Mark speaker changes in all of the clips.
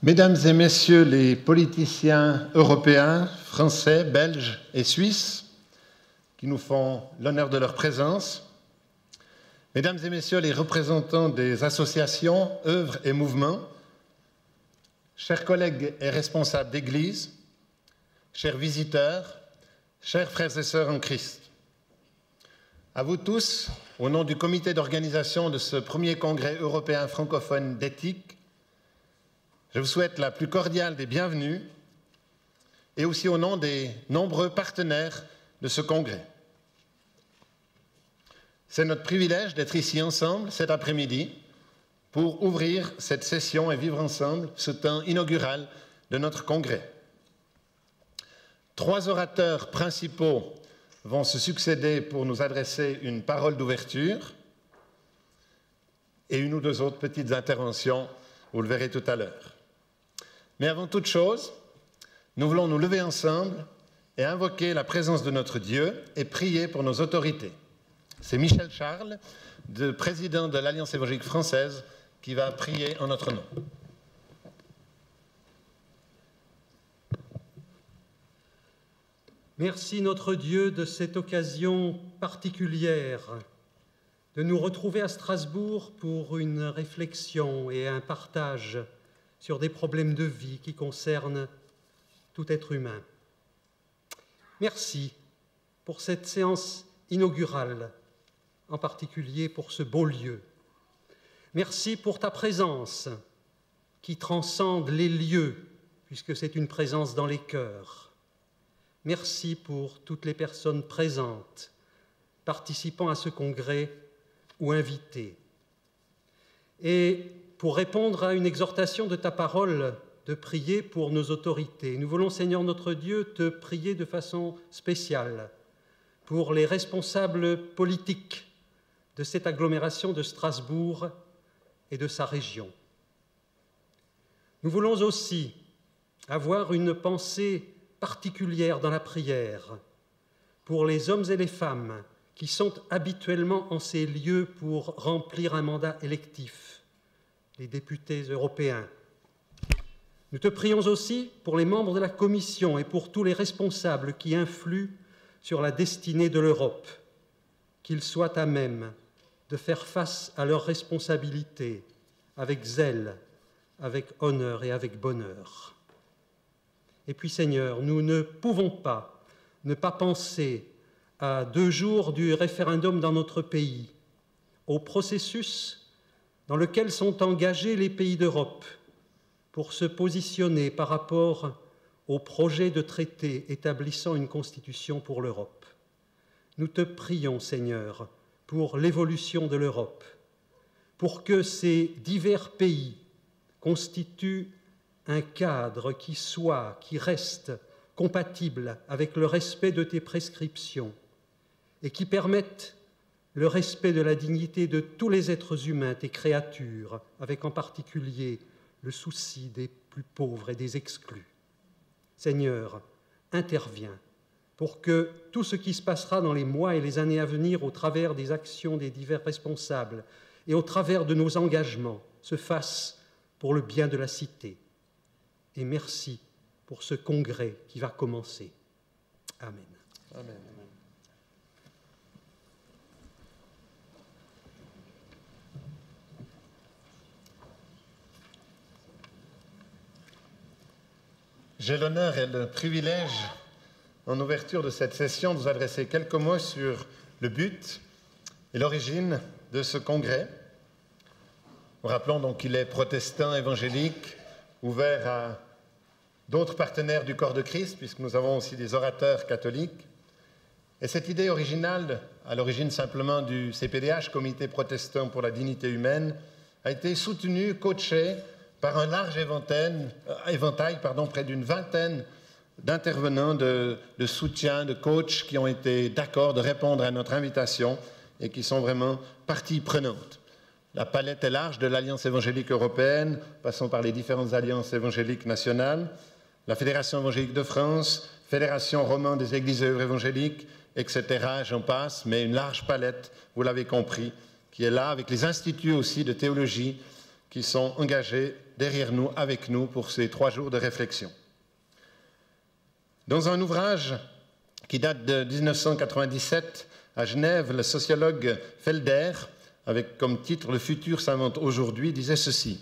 Speaker 1: Mesdames et messieurs les politiciens européens, français, belges et suisses, qui nous font l'honneur de leur présence, mesdames et messieurs les représentants des associations, œuvres et mouvements, chers collègues et responsables d'Église, chers visiteurs, chers frères et sœurs en Christ, à vous tous, au nom du comité d'organisation de ce premier congrès européen francophone d'éthique, je vous souhaite la plus cordiale des bienvenues et aussi au nom des nombreux partenaires de ce congrès. C'est notre privilège d'être ici ensemble cet après-midi pour ouvrir cette session et vivre ensemble ce temps inaugural de notre congrès. 3 orateurs principaux vont se succéder pour nous adresser une parole d'ouverture et une ou 2 autres petites interventions, vous le verrez tout à l'heure. Mais avant toute chose, nous voulons nous lever ensemble et invoquer la présence de notre Dieu et prier pour nos autorités. C'est Michel Charles, le président de l'Alliance évangélique française, qui va prier en notre nom.
Speaker 2: Merci notre Dieu de cette occasion particulière de nous retrouver à Strasbourg pour une réflexion et un partage sur des problèmes de vie qui concernent tout être humain. Merci pour cette séance inaugurale, en particulier pour ce beau lieu. Merci pour ta présence qui transcende les lieux, puisque c'est une présence dans les cœurs. Merci pour toutes les personnes présentes, participant à ce congrès ou invitées. Et pour répondre à une exhortation de ta parole, de prier pour nos autorités. Nous voulons, Seigneur notre Dieu, te prier de façon spéciale pour les responsables politiques de cette agglomération de Strasbourg et de sa région. Nous voulons aussi avoir une pensée particulière dans la prière pour les hommes et les femmes qui sont habituellement en ces lieux pour remplir un mandat électif, les députés européens. Nous te prions aussi pour les membres de la Commission et pour tous les responsables qui influent sur la destinée de l'Europe, qu'ils soient à même de faire face à leurs responsabilités avec zèle, avec honneur et avec bonheur. Et puis, Seigneur, nous ne pouvons pas ne pas penser à 2 jours du référendum dans notre pays, au processus dans lequel sont engagés les pays d'Europe pour se positionner par rapport au projet de traité établissant une constitution pour l'Europe. Nous te prions, Seigneur, pour l'évolution de l'Europe, pour que ces divers pays constituent un cadre qui reste compatible avec le respect de tes prescriptions et qui permette le respect de la dignité de tous les êtres humains, tes créatures, avec en particulier le souci des plus pauvres et des exclus. Seigneur, interviens pour que tout ce qui se passera dans les mois et les années à venir au travers des actions des divers responsables et au travers de nos engagements se fasse pour le bien de la cité. Et merci pour ce congrès qui va commencer. Amen.
Speaker 1: Amen. J'ai l'honneur et le privilège, en ouverture de cette session, de vous adresser quelques mots sur le but et l'origine de ce congrès. Nous rappelons donc qu'il est protestant évangélique, ouvert à d'autres partenaires du corps de Christ, puisque nous avons aussi des orateurs catholiques. Et cette idée originale, à l'origine simplement du CPDH, Comité protestant pour la dignité humaine, a été soutenue, coachée, par un large éventail, près d'une vingtaine d'intervenants, de soutien, de coachs qui ont été d'accord de répondre à notre invitation et qui sont vraiment partie prenante. La palette est large, de l'Alliance évangélique européenne, passant par les différentes alliances évangéliques nationales, la Fédération évangélique de France, Fédération romande des églises et œuvres évangéliques, etc. J'en passe, mais une large palette, vous l'avez compris, qui est là, avec les instituts aussi de théologie qui sont engagés derrière nous, avec nous, pour ces 3 jours de réflexion. Dans un ouvrage qui date de 1997, à Genève, le sociologue Felder, avec comme titre « Le futur s'invente aujourd'hui », disait ceci.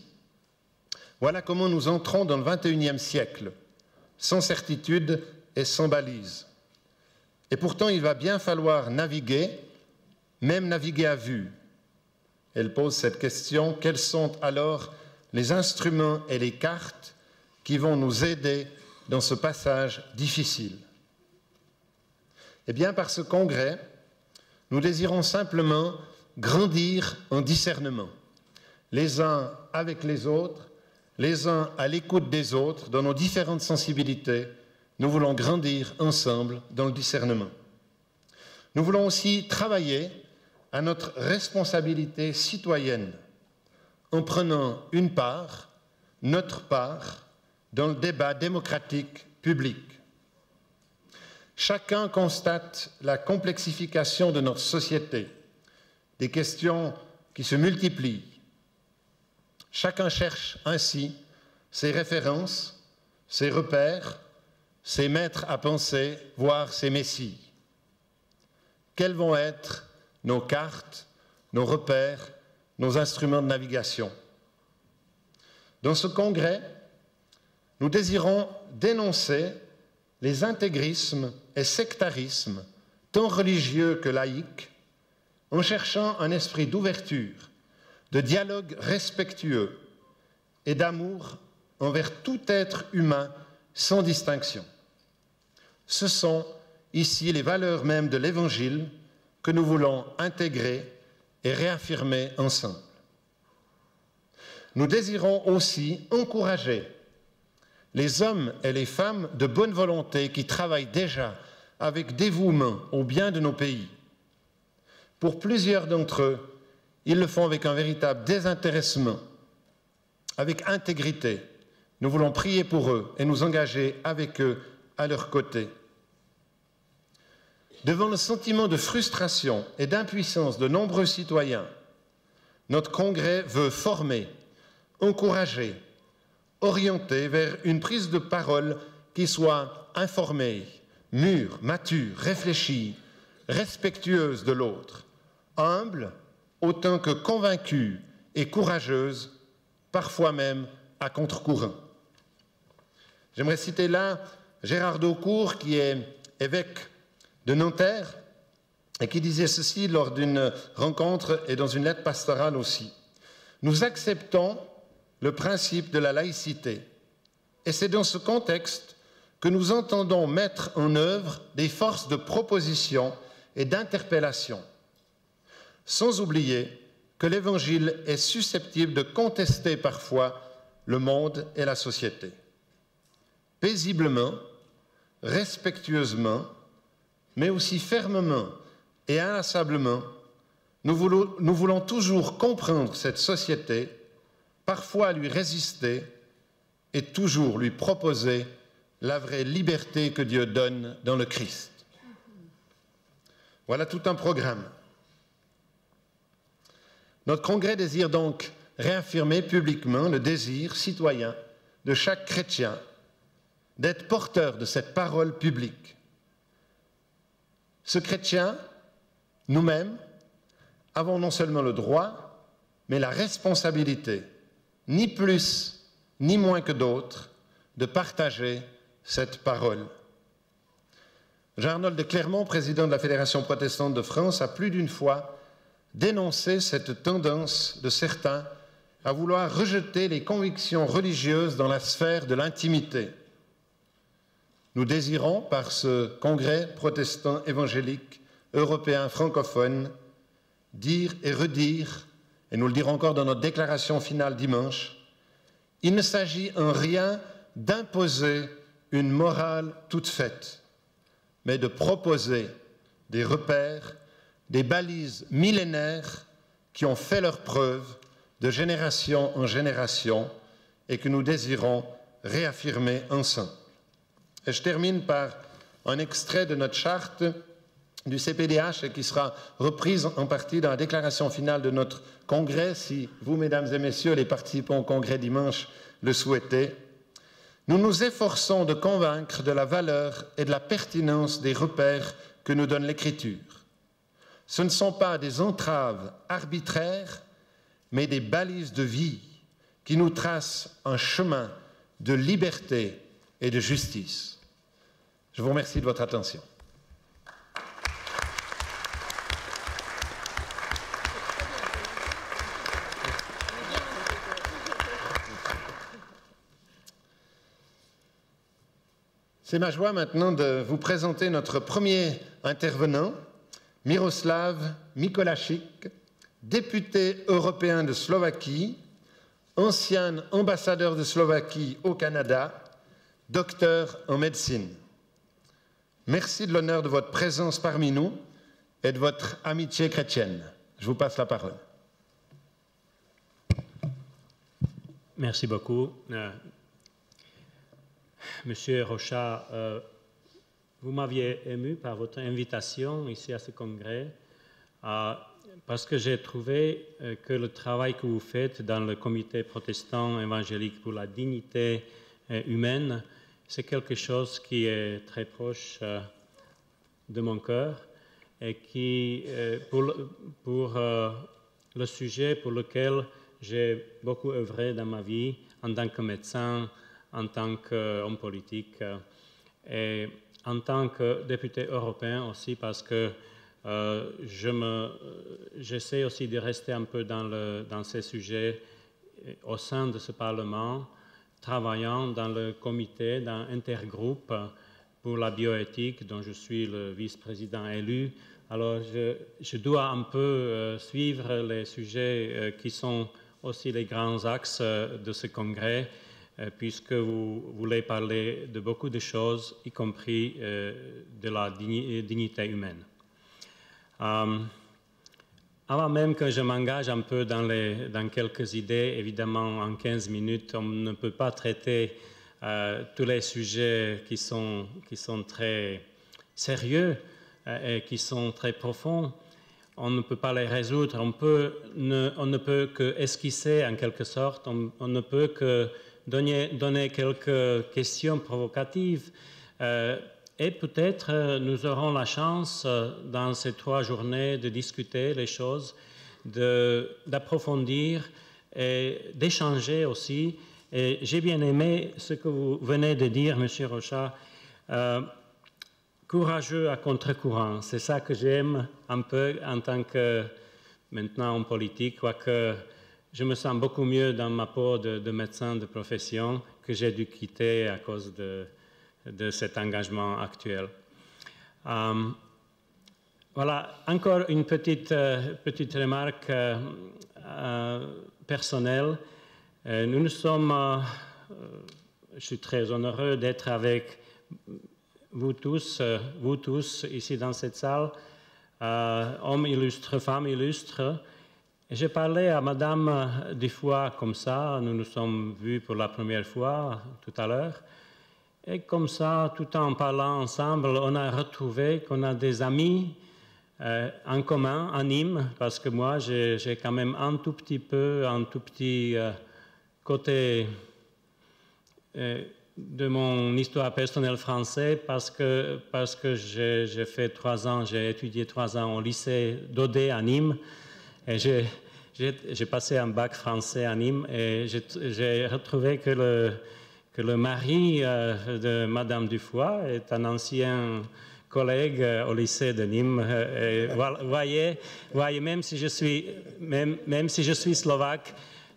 Speaker 1: « Voilà comment nous entrons dans le XXIe siècle, sans certitude et sans balise. Et pourtant, il va bien falloir naviguer, même naviguer à vue. » Elle pose cette question, quels sont alors les instruments et les cartes qui vont nous aider dans ce passage difficile? Eh bien, par ce congrès, nous désirons simplement grandir en discernement, les uns avec les autres, les uns à l'écoute des autres, dans nos différentes sensibilités. Nous voulons grandir ensemble dans le discernement. Nous voulons aussi travailler à notre responsabilité citoyenne en prenant une part, notre part, dans le débat démocratique public. Chacun constate la complexification de notre société, des questions qui se multiplient. Chacun cherche ainsi ses références, ses repères, ses maîtres à penser, voire ses messies. Quels vont être nos cartes, nos repères, nos instruments de navigation? Dans ce congrès, nous désirons dénoncer les intégrismes et sectarismes, tant religieux que laïques, en cherchant un esprit d'ouverture, de dialogue respectueux et d'amour envers tout être humain sans distinction. Ce sont ici les valeurs mêmes de l'Évangile que nous voulons intégrer et réaffirmer ensemble. Nous désirons aussi encourager les hommes et les femmes de bonne volonté qui travaillent déjà avec dévouement au bien de nos pays. Pour plusieurs d'entre eux, ils le font avec un véritable désintéressement, avec intégrité. Nous voulons prier pour eux et nous engager avec eux à leur côté. Devant le sentiment de frustration et d'impuissance de nombreux citoyens, notre congrès veut former, encourager, orienter vers une prise de parole qui soit informée, mûre, mature, réfléchie, respectueuse de l'autre, humble autant que convaincue et courageuse, parfois même à contre-courant. J'aimerais citer là Gérard d'Aucourt, qui est évêque de Nanterre et qui disait ceci lors d'une rencontre et dans une lettre pastorale aussi. « Nous acceptons le principe de la laïcité et c'est dans ce contexte que nous entendons mettre en œuvre des forces de proposition et d'interpellation, sans oublier que l'Évangile est susceptible de contester parfois le monde et la société. Paisiblement, respectueusement, mais aussi fermement et inlassablement, nous voulons toujours comprendre cette société, parfois lui résister et toujours lui proposer la vraie liberté que Dieu donne dans le Christ. Voilà tout un programme. Notre congrès désire donc réaffirmer publiquement le désir citoyen de chaque chrétien d'être porteur de cette parole publique. Ce chrétien, nous-mêmes, avons non seulement le droit, mais la responsabilité, ni plus ni moins que d'autres, de partager cette parole. Jean-Arnold de Clermont, président de la Fédération protestante de France, a plus d'une fois dénoncé cette tendance de certains à vouloir rejeter les convictions religieuses dans la sphère de l'intimité. Nous désirons, par ce congrès protestant évangélique européen francophone, dire et redire, et nous le dirons encore dans notre déclaration finale dimanche, il ne s'agit en rien d'imposer une morale toute faite, mais de proposer des repères, des balises millénaires qui ont fait leur preuve de génération en génération et que nous désirons réaffirmer ensemble. Et je termine par un extrait de notre charte du CPDH et qui sera reprise en partie dans la déclaration finale de notre congrès, si vous, mesdames et messieurs, les participants au congrès dimanche, le souhaitez. Nous nous efforçons de convaincre de la valeur et de la pertinence des repères que nous donne l'Écriture. Ce ne sont pas des entraves arbitraires, mais des balises de vie qui nous tracent un chemin de liberté et de justice. Je vous remercie de votre attention. C'est ma joie maintenant de vous présenter notre premier intervenant, Miroslav Mikolášik, député européen de Slovaquie, ancien ambassadeur de Slovaquie au Canada, docteur en médecine. Merci de l'honneur de votre présence parmi nous et de votre amitié chrétienne. Je vous passe la parole.
Speaker 3: Merci beaucoup. Monsieur Rocha, vous m'aviez ému par votre invitation ici à ce congrès parce que j'ai trouvé que le travail que vous faites dans le comité protestant évangélique pour la dignité humaine, c'est quelque chose qui est très proche de mon cœur et qui, pour le sujet pour lequel j'ai beaucoup œuvré dans ma vie en tant que médecin, en tant qu'homme politique et en tant que député européen aussi parce que j'essaie aussi de rester un peu dans ces sujets au sein de ce Parlement, travaillant dans le comité, dans l'intergroupe pour la bioéthique dont je suis le vice-président élu. Alors je dois un peu suivre les sujets qui sont aussi les grands axes de ce congrès, puisque vous voulez parler de beaucoup de choses, y compris de la dignité humaine. Avant même que je m'engage un peu dans quelques idées, évidemment en 15 minutes, on ne peut pas traiter tous les sujets qui sont très sérieux et qui sont très profonds. On ne peut pas les résoudre, on ne peut que esquisser en quelque sorte, on ne peut que donner quelques questions provocatives et peut-être nous aurons la chance dans ces 3 journées de discuter les choses, d'approfondir et d'échanger aussi. Et j'ai bien aimé ce que vous venez de dire, Monsieur Rocha, courageux à contre-courant. C'est ça que j'aime un peu en tant que maintenant en politique, quoique je me sens beaucoup mieux dans ma peau de médecin de profession que j'ai dû quitter à cause de cet engagement actuel. Voilà, encore une petite remarque personnelle. Nous sommes, je suis très heureux d'être avec vous tous ici dans cette salle, hommes illustres, femmes illustres. J'ai parlé à Madame Dufoy comme ça, nous nous sommes vus pour la première fois tout à l'heure, et comme ça, tout en parlant ensemble, on a retrouvé qu'on a des amis en commun à Nîmes, parce que moi, j'ai quand même un tout petit côté de mon histoire personnelle française, parce que j'ai fait 3 ans, j'ai étudié 3 ans au lycée d'Audet à Nîmes, et j'ai passé un bac français à Nîmes, et j'ai retrouvé que le mari de Madame Dufoy est un ancien collègue au lycée de Nîmes. Et voyez, même si je suis slovaque,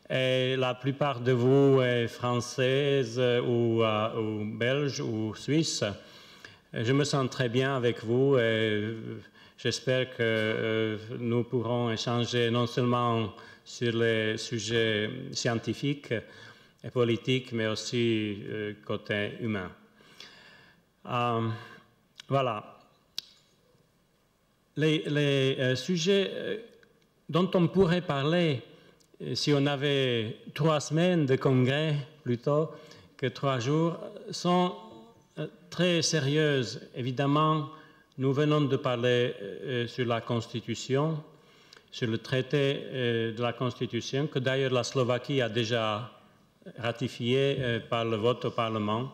Speaker 3: et la plupart de vous est française ou belge ou suisse, je me sens très bien avec vous et j'espère que nous pourrons échanger non seulement sur les sujets scientifiques et politiques, mais aussi côté humain. Voilà. Les sujets dont on pourrait parler si on avait 3 semaines de congrès plutôt que 3 jours sont très sérieuses. Évidemment, nous venons de parler sur la Constitution, sur le traité de la Constitution, que d'ailleurs la Slovaquie a déjà ratifié par le vote au Parlement,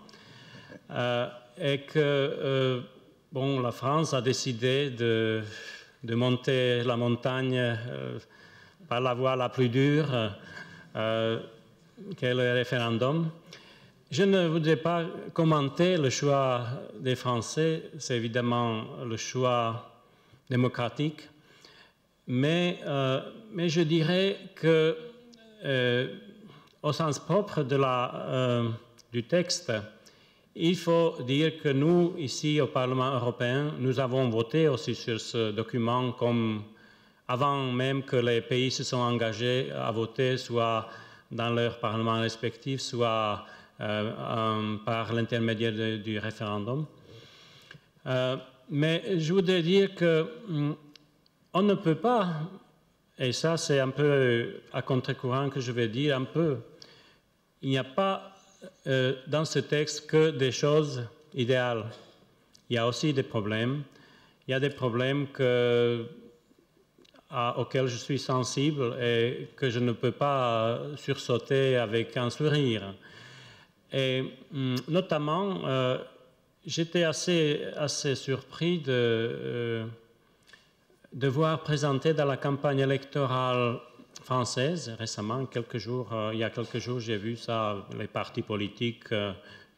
Speaker 3: et que la France a décidé de monter la montagne par la voie la plus dure, qu'est le référendum. Je ne voudrais pas commenter le choix des Français, c'est évidemment le choix démocratique, mais je dirais que, au sens propre du texte, il faut dire que nous, ici au Parlement européen, nous avons voté aussi sur ce document comme avant même que les pays se sont engagés à voter, soit dans leurs parlements respectifs, soit par l'intermédiaire du référendum. Mais je voudrais dire qu'on ne peut pas, et ça c'est un peu à contre-courant que je vais dire un peu, il n'y a pas dans ce texte que des choses idéales. Il y a aussi des problèmes. Il y a des problèmes auxquels je suis sensible et que je ne peux pas sursauter avec un sourire. Et notamment, j'étais assez surpris de voir présenter dans la campagne électorale française récemment, il y a quelques jours, j'ai vu ça, les partis politiques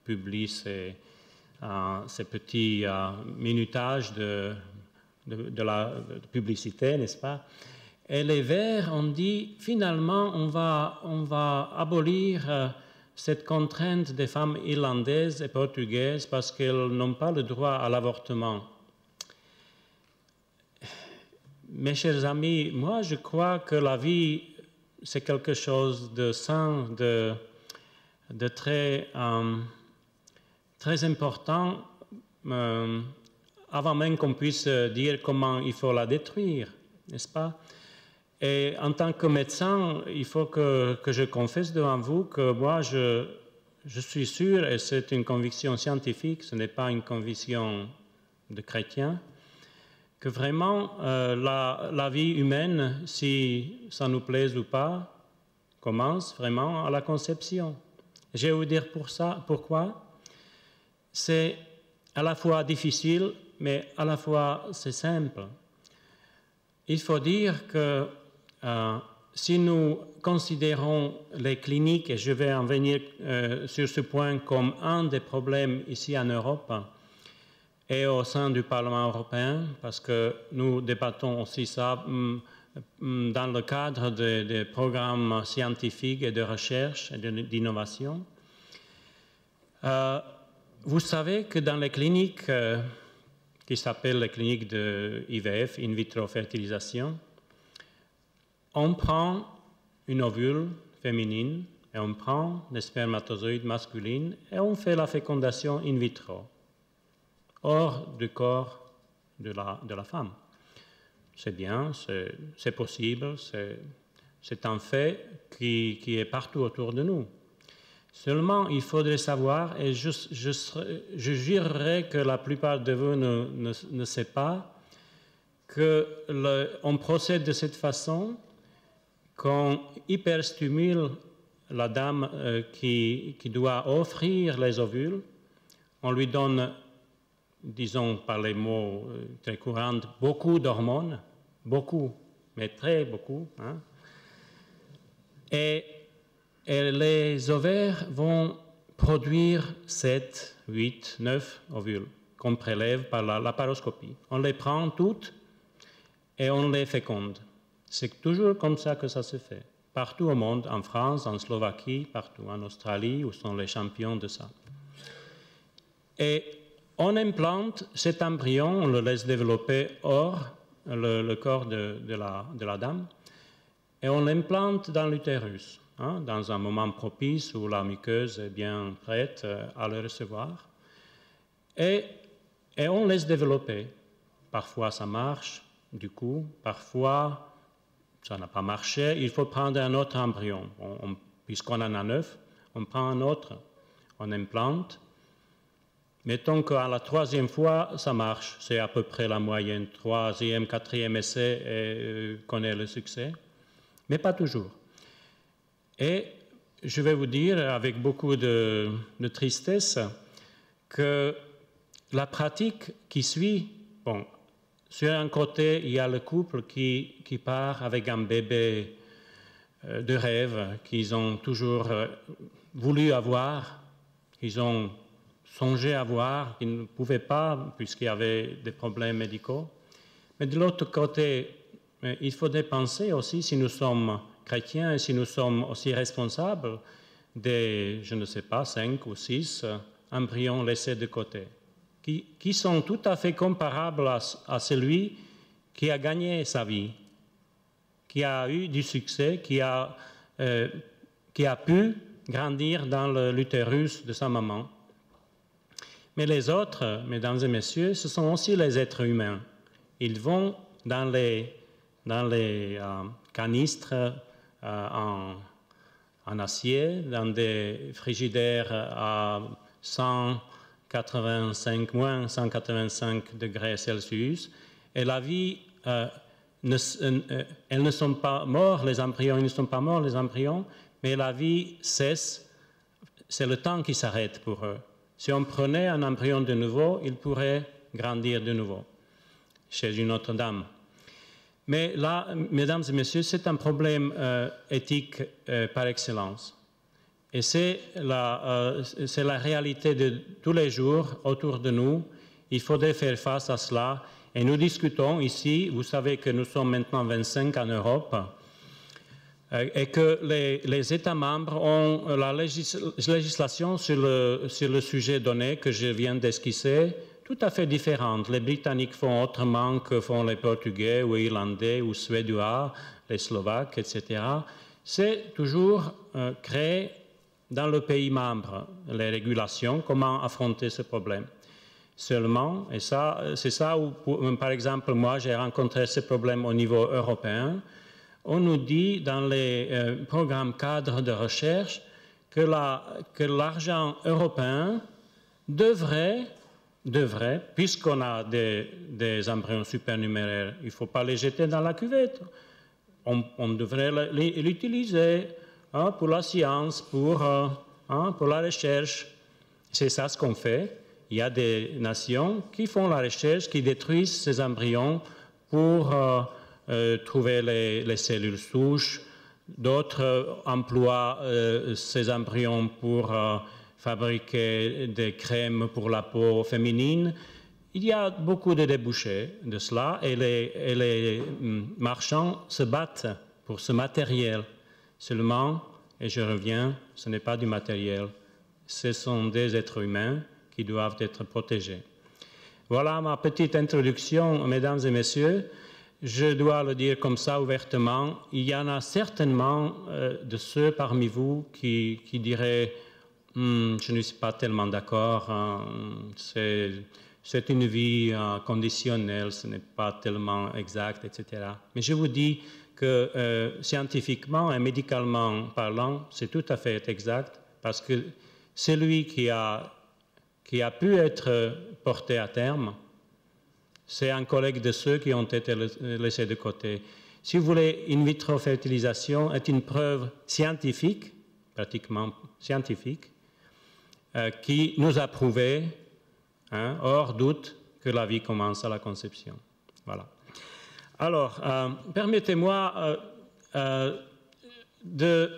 Speaker 3: publient ces petits minutages de publicité, n'est-ce pas? Et les Verts ont dit, finalement, on va abolir cette contrainte des femmes irlandaises et portugaises parce qu'elles n'ont pas le droit à l'avortement. Mes chers amis, moi je crois que la vie c'est quelque chose de sain, de très important, avant même qu'on puisse dire comment il faut la détruire, n'est-ce pas? Et en tant que médecin, il faut que je confesse devant vous que moi, je suis sûr, et c'est une conviction scientifique, ce n'est pas une conviction de chrétien, que vraiment la vie humaine, si ça nous plaise ou pas, commence vraiment à la conception. Je vais vous dire pourquoi. C'est à la fois difficile, mais à la fois c'est simple. Il faut dire que si nous considérons les cliniques, et je vais en venir sur ce point comme un des problèmes ici en Europe et au sein du Parlement européen, parce que nous débattons aussi ça dans le cadre des programmes scientifiques et de recherche et d'innovation. Vous savez que dans les cliniques qui s'appellent les cliniques de IVF, in vitro fertilisation, on prend une ovule féminine et on prend des spermatozoïdes masculines et on fait la fécondation in vitro, hors du corps de la femme. C'est bien, c'est possible, c'est un fait qui est partout autour de nous. Seulement, il faudrait savoir, et je jurerais que la plupart de vous ne sait pas, qu'on procède de cette façon, qu'on hyperstimule la dame qui doit offrir les ovules, on lui donne, disons par les mots très courants, beaucoup d'hormones, beaucoup, mais très beaucoup, hein, et les ovaires vont produire 7, 8, 9 ovules qu'on prélève par la laparoscopie. On les prend toutes et on les féconde. C'est toujours comme ça que ça se fait. Partout au monde, en France, en Slovaquie, partout en Australie, où sont les champions de ça. Et on implante cet embryon, on le laisse développer hors le corps de la dame, et on l'implante dans l'utérus, hein, dans un moment propice où la muqueuse est bien prête à le recevoir. Et on laisse développer. Parfois ça marche, du coup, parfois ça n'a pas marché, il faut prendre un autre embryon. Puisqu'on en a 9, on prend un autre, on implante. Mettons qu'à la troisième fois, ça marche. C'est à peu près la moyenne. Troisième, quatrième essai, et connaît le succès. Mais pas toujours. Et je vais vous dire, avec beaucoup de tristesse, que la pratique qui suit, bon, sur un côté, il y a le couple qui part avec un bébé de rêve qu'ils ont toujours voulu avoir, qu'ils ont songé avoir, qu'ils ne pouvaient pas puisqu'il y avait des problèmes médicaux. Mais de l'autre côté, il faudrait penser aussi, si nous sommes chrétiens et si nous sommes aussi responsables des, je ne sais pas, 5 ou 6 embryons laissés de côté, qui sont tout à fait comparables à celui qui a gagné sa vie, qui a eu du succès, qui a pu grandir dans l'utérus de sa maman. Mais les autres, mesdames et messieurs, ce sont aussi les êtres humains. Ils vont dans les canistres en acier, dans des frigidaires à 185 degrés Celsius, et la vie, elles ne sont pas morts, les embryons, ils ne sont pas morts, les embryons, mais la vie cesse, c'est le temps qui s'arrête pour eux. Si on prenait un embryon de nouveau, il pourrait grandir de nouveau chez une autre dame. Mais là, mesdames et messieurs, c'est un problème éthique par excellence. Et c'est la réalité de tous les jours autour de nous. Il faudrait faire face à cela. Et nous discutons ici, vous savez que nous sommes maintenant 25 en Europe, et que les États membres ont la législation sur le sujet donné que je viens d'esquisser, tout à fait différente. Les Britanniques font autrement que font les Portugais ou Irlandais ou Suédois, les Slovaques, etc. C'est toujours créé dans le pays membre, les régulations, comment affronter ce problème. Seulement, et ça, c'est ça où, par exemple, moi, j'ai rencontré ce problème au niveau européen. On nous dit dans les programmes cadres de recherche que l'argent européen devrait, puisqu'on a des embryons supernuméraires, il ne faut pas les jeter dans la cuvette. On devrait l'utiliser pour la science, pour la recherche. C'est ça ce qu'on fait. Il y a des nations qui font la recherche, qui détruisent ces embryons pour trouver les cellules souches. D'autres emploient ces embryons pour fabriquer des crèmes pour la peau féminine. Il y a beaucoup de débouchés de cela et les marchands se battent pour ce matériel. Seulement, et je reviens, ce n'est pas du matériel, ce sont des êtres humains qui doivent être protégés. Voilà ma petite introduction, mesdames et messieurs. Je dois le dire comme ça ouvertement, il y en a certainement de ceux parmi vous qui diraient je ne suis pas tellement d'accord, c'est une vie conditionnelle, ce n'est pas tellement exact, etc. Mais je vous dis que scientifiquement et médicalement parlant, c'est tout à fait exact, parce que celui qui a pu être porté à terme, c'est un collègue de ceux qui ont été laissés de côté. Si vous voulez, in vitro fertilisation est une preuve scientifique, pratiquement scientifique, qui nous a prouvé, hors doute, que la vie commence à la conception. Voilà. Alors, permettez-moi de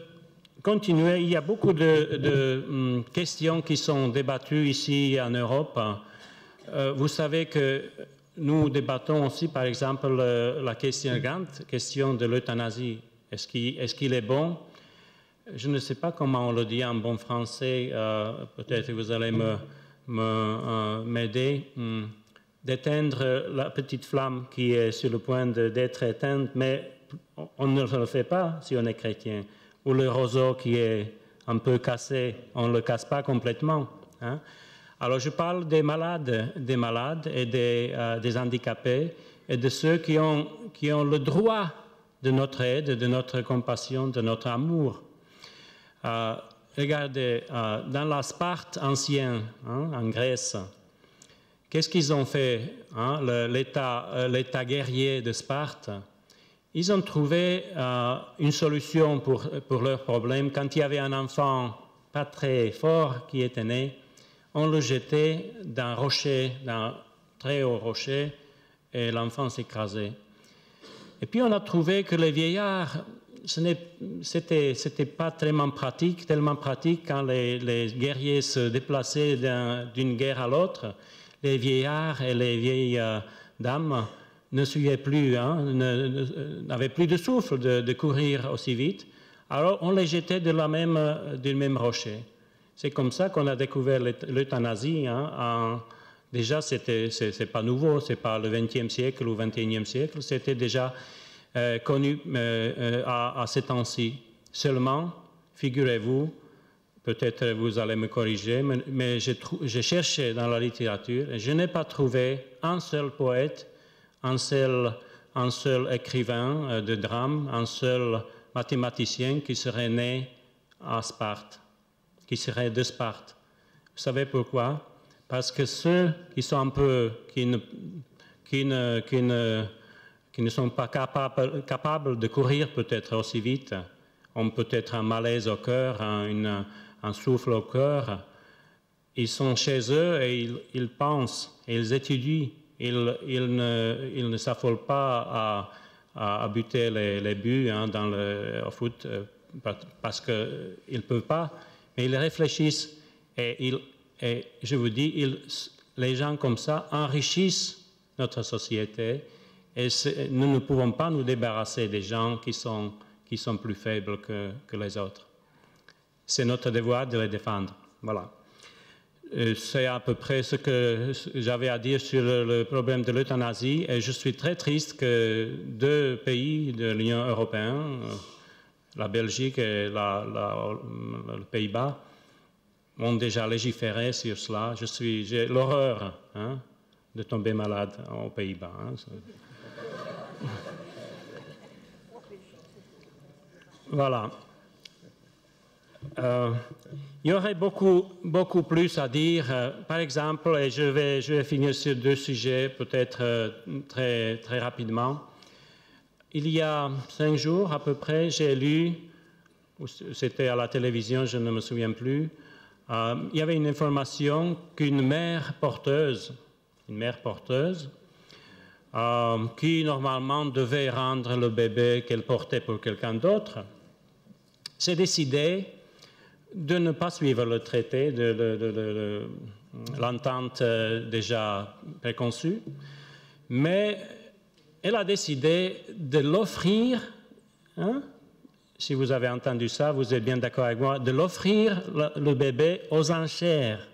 Speaker 3: continuer. Il y a beaucoup de questions qui sont débattues ici en Europe. Vous savez que nous débattons aussi, par exemple, la grande question de l'euthanasie. Est-ce qu'il est bon? Je ne sais pas comment on le dit en bon français. Peut-être que vous allez m'aider. D'éteindre la petite flamme qui est sur le point d'être éteinte, mais on ne le fait pas si on est chrétien. Ou le roseau qui est un peu cassé, on ne le casse pas complètement. Alors je parle des malades et des handicapés et de ceux qui ont le droit de notre aide, de notre compassion, de notre amour. Regardez, dans la Sparte ancienne, en Grèce, qu'est-ce qu'ils ont fait, hein, l'État guerrier de Sparte? Ils ont trouvé une solution pour leur problème. Quand il y avait un enfant pas très fort qui était né, on le jetait d'un rocher, d'un très haut rocher, et l'enfant s'écrasait. Et puis on a trouvé que les vieillards, c'était pas tellement pratique quand les guerriers se déplaçaient d'une guerre à l'autre. Les vieillards et les vieilles dames ne suivaient plus, hein, n'avaient plus de souffle de courir aussi vite. Alors on les jetait du même rocher. C'est comme ça qu'on a découvert l'euthanasie. Hein, déjà, c'est pas nouveau, c'est pas le XXe siècle ou XXIe siècle, c'était déjà connu à ces temps-ci. Seulement, figurez-vous, peut-être vous allez me corriger, mais j'ai cherché dans la littérature et je n'ai pas trouvé un seul poète, un seul écrivain de drame, un seul mathématicien qui serait né à Sparte, qui serait de Sparte. Vous savez pourquoi? Parce que ceux qui sont un peu, qui ne sont pas capables de courir peut-être aussi vite, ont peut-être un malaise au cœur, un souffle au cœur, ils sont chez eux et ils pensent, et ils étudient, ils ne s'affolent pas à buter les buts, hein, au foot parce qu'ils ne peuvent pas, mais ils réfléchissent et je vous dis, les gens comme ça enrichissent notre société et nous ne pouvons pas nous débarrasser des gens qui sont plus faibles que les autres. C'est notre devoir de les défendre. Voilà. C'est à peu près ce que j'avais à dire sur le problème de l'euthanasie et je suis très triste que 2 pays de l'Union européenne, la Belgique et le Pays-Bas, ont déjà légiféré sur cela. J'ai l'horreur, hein, de tomber malade aux Pays-Bas. Hein. Voilà. Il y aurait beaucoup plus à dire. Par exemple, et je vais finir sur 2 sujets, peut-être très, très rapidement. Il y a 5 jours à peu près, j'ai lu, c'était à la télévision, je ne me souviens plus, il y avait une information qu'une mère porteuse, qui normalement devait rendre le bébé qu'elle portait pour quelqu'un d'autre, s'est décidée de ne pas suivre le traité, l'entente déjà préconçue, mais elle a décidé de l'offrir, hein, si vous avez entendu ça, vous êtes bien d'accord avec moi, de l'offrir le bébé aux enchères.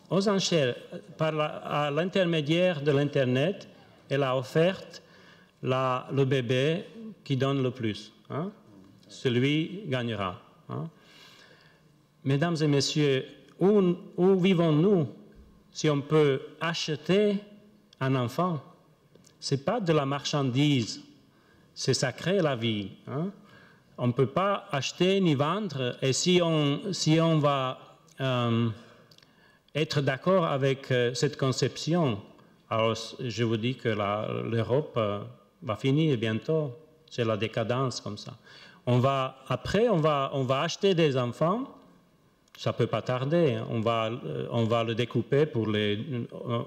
Speaker 3: Aux enchères, à l'intermédiaire de l'Internet, elle a offert le bébé qui donne le plus. Hein. Celui gagnera. Hein. Mesdames et messieurs, où vivons-nous si on peut acheter un enfant? Ce n'est pas de la marchandise, c'est sacré la vie. Hein. On ne peut pas acheter ni vendre, et si on va être d'accord avec cette conception, alors je vous dis que l'Europe va finir bientôt, c'est la décadence comme ça. Après, on va acheter des enfants, ça ne peut pas tarder, on va le découper pour les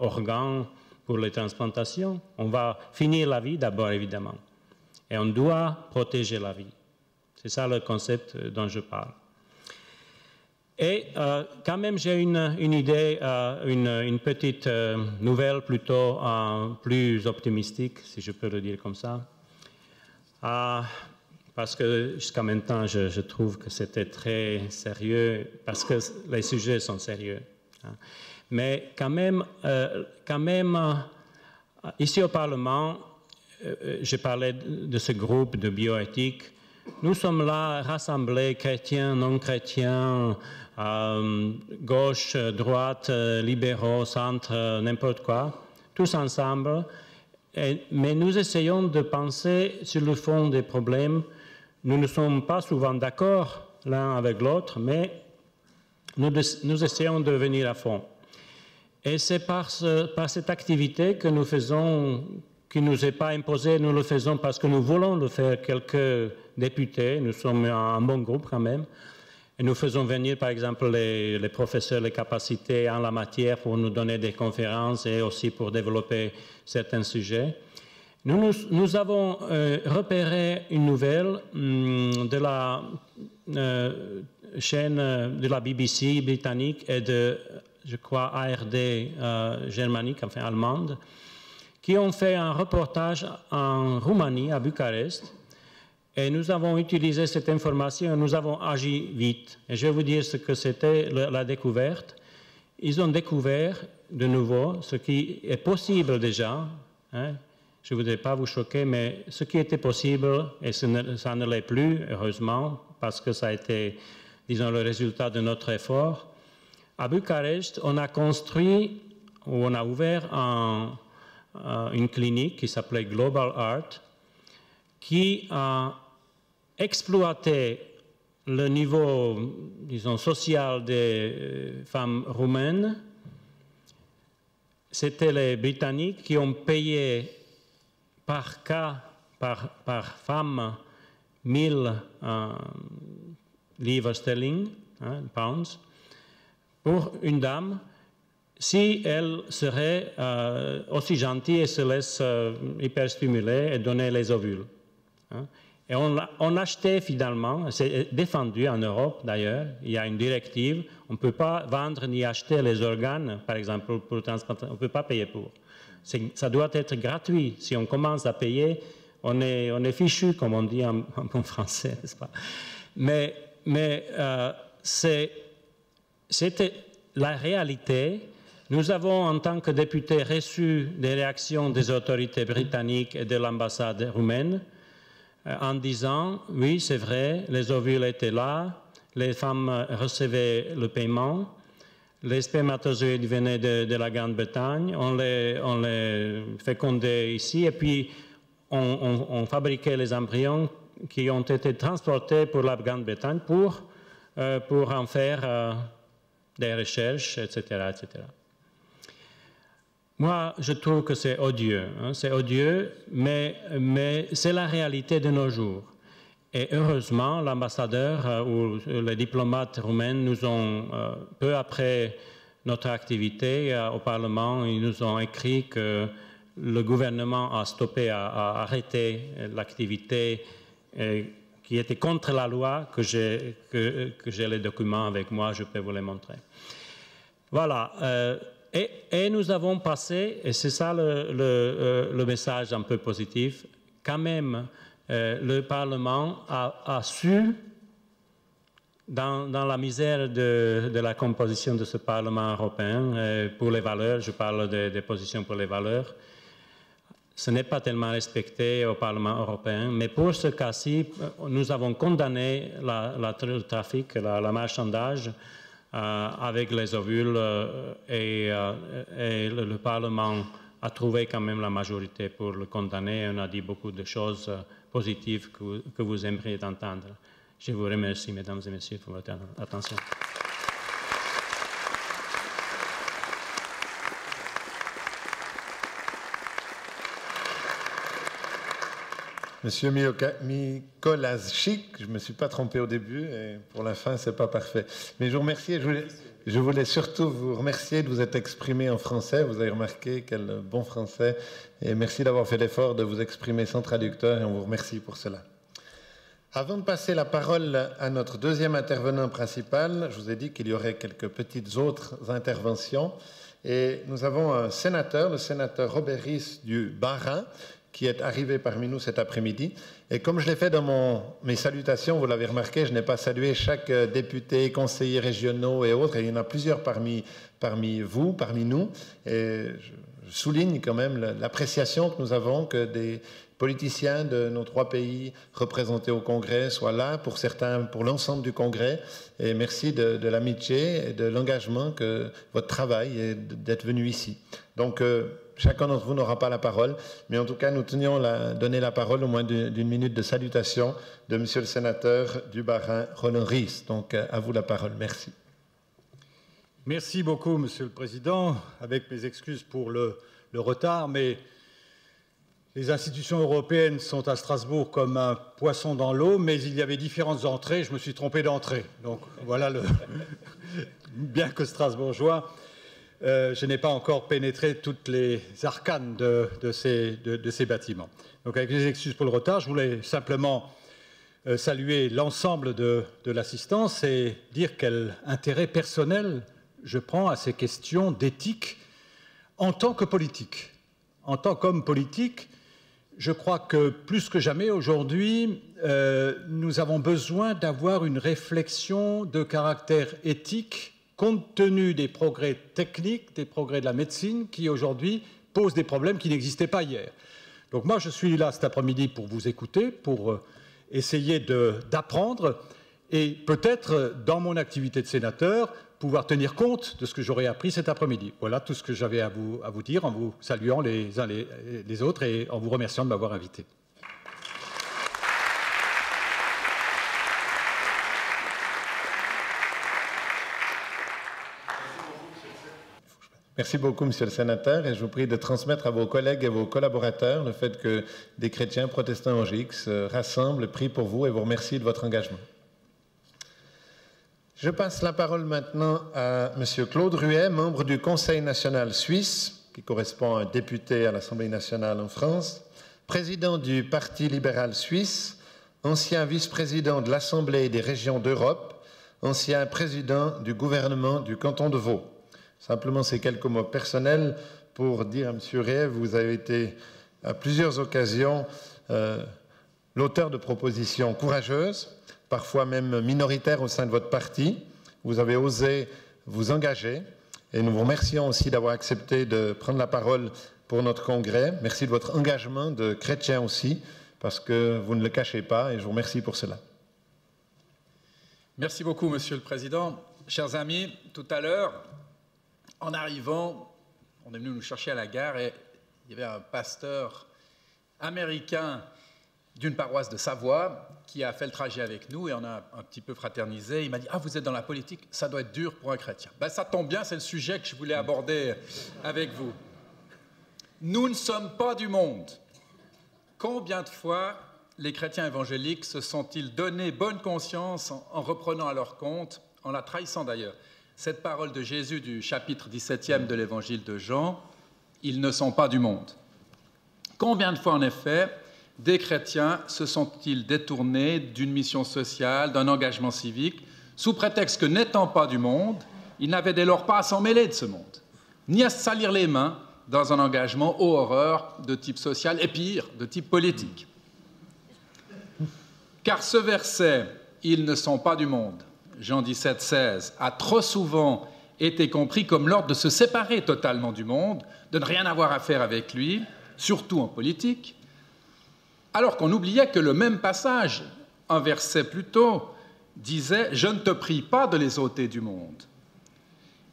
Speaker 3: organes, pour les transplantations. On va finir la vie d'abord, évidemment. Et on doit protéger la vie. C'est ça le concept dont je parle. Et quand même, j'ai une idée, une petite nouvelle plutôt plus optimistique, si je peux le dire comme ça. Parce que jusqu'à maintenant, je trouve que c'était très sérieux, parce que les sujets sont sérieux. Hein. Mais quand même, ici au Parlement, j'ai parlé de ce groupe de bioéthique. Nous sommes là rassemblés, chrétiens, non-chrétiens, gauche, droite, libéraux, centre, n'importe quoi, tous ensemble. Mais nous essayons de penser sur le fond des problèmes. Nous ne sommes pas souvent d'accord l'un avec l'autre, mais nous essayons de venir à fond. Et c'est par cette activité que nous faisons, qui ne nous est pas imposée, nous le faisons parce que nous voulons le faire, quelques députés, nous sommes un bon groupe quand même, et nous faisons venir par exemple les professeurs, les capacités en la matière pour nous donner des conférences et aussi pour développer certains sujets. Nous avons repéré une nouvelle de la chaîne de la BBC britannique et de, je crois, ARD germanique, enfin allemande, qui ont fait un reportage en Roumanie, à Bucarest, et nous avons utilisé cette information et nous avons agi vite. Et je vais vous dire ce que c'était la découverte. Ils ont découvert de nouveau ce qui est possible déjà, hein. Je ne voudrais pas vous choquer, mais ce qui était possible, et ça ne l'est plus, heureusement, parce que ça a été, disons, le résultat de notre effort. À Bucarest, on a construit, ou on a ouvert une clinique qui s'appelait Global Art, qui a exploité le niveau, disons, social des femmes roumaines. C'était les Britanniques qui ont payé par cas, par femme, 1000 livres sterling, hein, pounds, pour une dame, si elle serait aussi gentille et se laisse hyperstimuler et donner les ovules. Hein. Et on achetait finalement, c'est défendu en Europe d'ailleurs, il y a une directive, on ne peut pas vendre ni acheter les organes, par exemple, pour le transplantation, on ne peut pas payer pour. Ça doit être gratuit. Si on commence à payer, on est fichu, comme on dit en bon français, n'est-ce pas? Mais c'était la réalité. Nous avons, en tant que députés, reçu des réactions des autorités britanniques et de l'ambassade roumaine en disant, oui, c'est vrai, les ovules étaient là, les femmes recevaient le paiement, les spermatozoïdes venaient de la Grande-Bretagne, on les fécondait ici, et puis on fabriquait les embryons qui ont été transportés pour la Grande-Bretagne pour en faire des recherches, etc., etc. Moi, je trouve que c'est odieux, hein, c'est odieux, mais c'est la réalité de nos jours. Et heureusement, l'ambassadeur ou les diplomates roumains nous ont, peu après notre activité au Parlement, ils nous ont écrit que le gouvernement a stoppé, a arrêté l'activité qui était contre la loi, que j'ai les documents avec moi, je peux vous les montrer. Voilà. Et nous avons passé, et c'est ça le message un peu positif, quand même, le Parlement a su, dans la misère de la composition de ce Parlement européen, pour les valeurs, je parle des positions pour les valeurs, ce n'est pas tellement respecté au Parlement européen, mais pour ce cas-ci, nous avons condamné le trafic, la marchandage avec les ovules et le Parlement a trouvé quand même la majorité pour le condamner. On a dit beaucoup de choses positives que vous aimeriez entendre. Je vous remercie, mesdames et messieurs, pour votre attention.
Speaker 1: Monsieur Mikolášik, je ne me suis pas trompé au début et pour la fin, ce n'est pas parfait. Mais je vous remercie et je voulais surtout vous remercier de vous être exprimé en français. Vous avez remarqué quel bon français. Et merci d'avoir fait l'effort de vous exprimer sans traducteur et on vous remercie pour cela. Avant de passer la parole à notre deuxième intervenant principal, je vous ai dit qu'il y aurait quelques petites autres interventions. Et nous avons un sénateur, le sénateur Robert Ries du Bas-Rhin, qui est arrivé parmi nous cet après-midi. Et comme je l'ai fait dans mes salutations, vous l'avez remarqué, je n'ai pas salué chaque député, conseiller régionaux et autres, et il y en a plusieurs parmi vous, parmi nous. Et je souligne quand même l'appréciation que nous avons que des politiciens de nos trois pays représentés au Congrès soient là, pour certains, pour l'ensemble du Congrès. Et merci de l'amitié et de l'engagement que votre travail est d'être venu ici. Donc, chacun d'entre vous n'aura pas la parole, mais en tout cas, nous tenions à donner la parole au moins d'une minute de salutation de Monsieur le sénateur du Bas-Rhin, Roland Ries. Donc, à vous la parole. Merci.
Speaker 4: Merci beaucoup, Monsieur le Président. Avec mes excuses pour le retard, mais les institutions européennes sont à Strasbourg comme un poisson dans l'eau, mais il y avait différentes entrées, je me suis trompé d'entrée. Donc voilà le... Bien que strasbourgeois, je n'ai pas encore pénétré toutes les arcanes de ces bâtiments. Donc avec les excuses pour le retard, je voulais simplement saluer l'ensemble de l'assistance et dire quel intérêt personnel je prends à ces questions d'éthique en tant que politique. En tant qu'homme politique, je crois que plus que jamais aujourd'hui, nous avons besoin d'avoir une réflexion de caractère éthique compte tenu des progrès techniques, des progrès de la médecine qui aujourd'hui posent des problèmes qui n'existaient pas hier. Donc moi je suis là cet après-midi pour vous écouter, pour essayer d'apprendre et peut-être dans mon activité de sénateur pouvoir tenir compte de ce que j'aurais appris cet après-midi. Voilà tout ce que j'avais à vous dire en vous saluant les uns les autres et en vous remerciant de m'avoir invité.
Speaker 1: Merci beaucoup, Monsieur le Sénateur, et je vous prie de transmettre à vos collègues et vos collaborateurs le fait que des chrétiens protestants évangéliques se rassemblent, prient pour vous et vous remercient de votre engagement. Je passe la parole maintenant à Monsieur Claude Ruet, membre du Conseil national suisse, qui correspond à un député à l'Assemblée nationale en France, président du Parti libéral suisse, ancien vice-président de l'Assemblée des régions d'Europe, ancien président du gouvernement du canton de Vaud. Simplement ces quelques mots personnels pour dire à M. Ruet, vous avez été à plusieurs occasions l'auteur de propositions courageuses, parfois même minoritaires au sein de votre parti. Vous avez osé vous engager et nous vous remercions aussi d'avoir accepté de prendre la parole pour notre congrès. Merci de votre engagement de chrétien aussi, parce que vous ne le cachez pas et je vous remercie pour cela.
Speaker 5: Merci beaucoup, Monsieur le Président. Chers amis, tout à l'heure, en arrivant, on est venu nous chercher à la gare et il y avait un pasteur américain d'une paroisse de Savoie qui a fait le trajet avec nous et on a un petit peu fraternisé. Il m'a dit « Ah, vous êtes dans la politique, ça doit être dur pour un chrétien. » Ben, ça tombe bien, c'est le sujet que je voulais aborder avec vous. Nous ne sommes pas du monde. Combien de fois les chrétiens évangéliques se sont-ils donné bonne conscience en reprenant à leur compte, en la trahissant d'ailleurs, cette parole de Jésus du chapitre 17e de l'évangile de Jean, « Ils ne sont pas du monde ». Combien de fois, en effet, des chrétiens se sont-ils détournés d'une mission sociale, d'un engagement civique, sous prétexte que, n'étant pas du monde, ils n'avaient dès lors pas à s'en mêler de ce monde, ni à se salir les mains dans un engagement aux horreurs de type social et pire, de type politique. Car ce verset « Ils ne sont pas du monde », Jean 17, 16, a trop souvent été compris comme l'ordre de se séparer totalement du monde, de ne rien avoir à faire avec lui, surtout en politique, alors qu'on oubliait que le même passage, un verset plus tôt, disait « Je ne te prie pas de les ôter du monde ».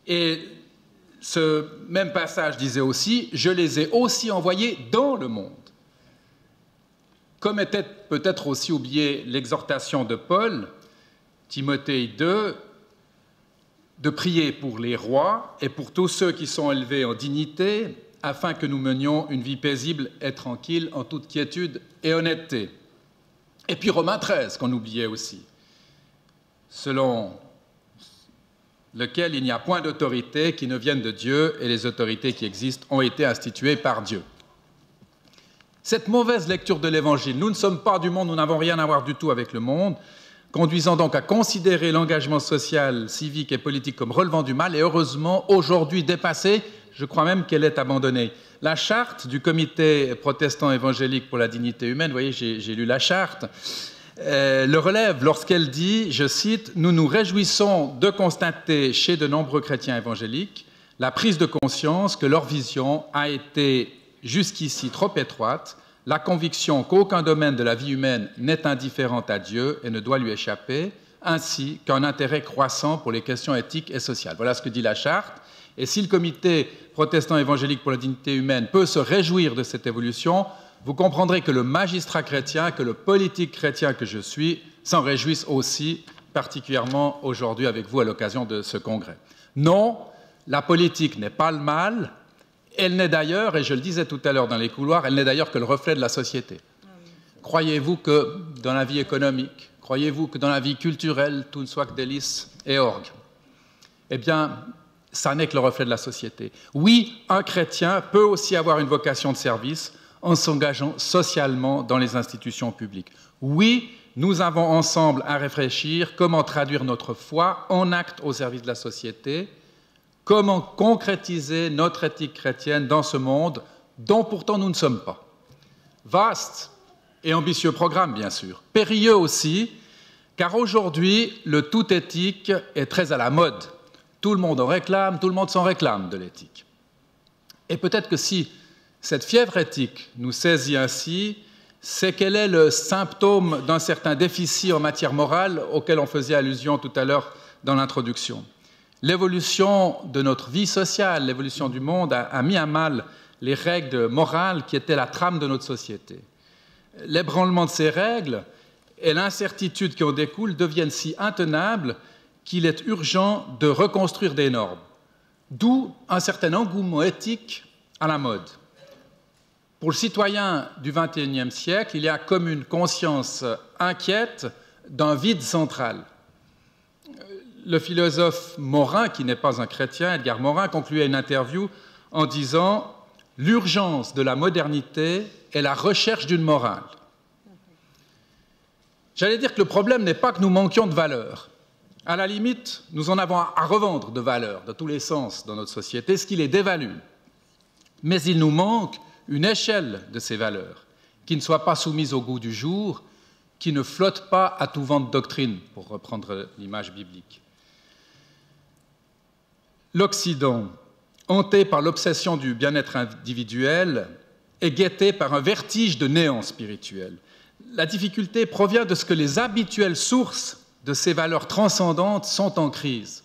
Speaker 5: Et ce même passage disait aussi « Je les ai aussi envoyés dans le monde ». Comme était peut-être aussi oublié l'exhortation de Paul, Timothée 2, de prier pour les rois et pour tous ceux qui sont élevés en dignité, afin que nous menions une vie paisible et tranquille en toute quiétude et honnêteté. Et puis Romains 13, qu'on oubliait aussi, selon lequel il n'y a point d'autorité qui ne vienne de Dieu et les autorités qui existent ont été instituées par Dieu. Cette mauvaise lecture de l'Évangile, nous ne sommes pas du monde, nous n'avons rien à voir du tout avec le monde, conduisant donc à considérer l'engagement social, civique et politique comme relevant du mal, et heureusement aujourd'hui dépassée, je crois même qu'elle est abandonnée. La charte du Comité protestant évangélique pour la dignité humaine, vous voyez, j'ai lu la charte, le relève lorsqu'elle dit, je cite, « Nous nous réjouissons de constater chez de nombreux chrétiens évangéliques la prise de conscience que leur vision a été jusqu'ici trop étroite, la conviction qu'aucun domaine de la vie humaine n'est indifférent à Dieu et ne doit lui échapper, ainsi qu'un intérêt croissant pour les questions éthiques et sociales. » Voilà ce que dit la charte. Et si le Comité protestant évangélique pour la dignité humaine peut se réjouir de cette évolution, vous comprendrez que le magistrat chrétien, que le politique chrétien que je suis, s'en réjouissent aussi, particulièrement aujourd'hui avec vous à l'occasion de ce congrès. Non, la politique n'est pas le mal, elle n'est d'ailleurs, et je le disais tout à l'heure dans les couloirs, elle n'est d'ailleurs que le reflet de la société. Croyez-vous que dans la vie économique, croyez-vous que dans la vie culturelle, tout ne soit que délices et orgues? Eh bien, ça n'est que le reflet de la société. Oui, un chrétien peut aussi avoir une vocation de service en s'engageant socialement dans les institutions publiques. Oui, nous avons ensemble à réfléchir comment traduire notre foi en actes au service de la société, comment concrétiser notre éthique chrétienne dans ce monde dont pourtant nous ne sommes pas. Vaste et ambitieux programme, bien sûr. Périlleux aussi, car aujourd'hui, le tout éthique est très à la mode. Tout le monde en réclame, tout le monde s'en réclame de l'éthique. Et peut-être que si cette fièvre éthique nous saisit ainsi, c'est qu'elle est le symptôme d'un certain déficit en matière morale auquel on faisait allusion tout à l'heure dans l'introduction. L'évolution de notre vie sociale, l'évolution du monde a mis à mal les règles morales qui étaient la trame de notre société. L'ébranlement de ces règles et l'incertitude qui en découle deviennent si intenables qu'il est urgent de reconstruire des normes. D'où un certain engouement éthique à la mode. Pour le citoyen du XXIe siècle, il y a comme une conscience inquiète d'un vide central. Le philosophe Morin, qui n'est pas un chrétien, Edgar Morin, concluait une interview en disant « L'urgence de la modernité est la recherche d'une morale ». J'allais dire que le problème n'est pas que nous manquions de valeurs. À la limite, nous en avons à revendre de valeurs, de tous les sens dans notre société, ce qui les dévalue. Mais il nous manque une échelle de ces valeurs, qui ne soit pas soumise au goût du jour, qui ne flotte pas à tout vent de doctrine, pour reprendre l'image biblique. L'Occident, hanté par l'obsession du bien-être individuel, est guetté par un vertige de néant spirituel. La difficulté provient de ce que les habituelles sources de ces valeurs transcendantes sont en crise.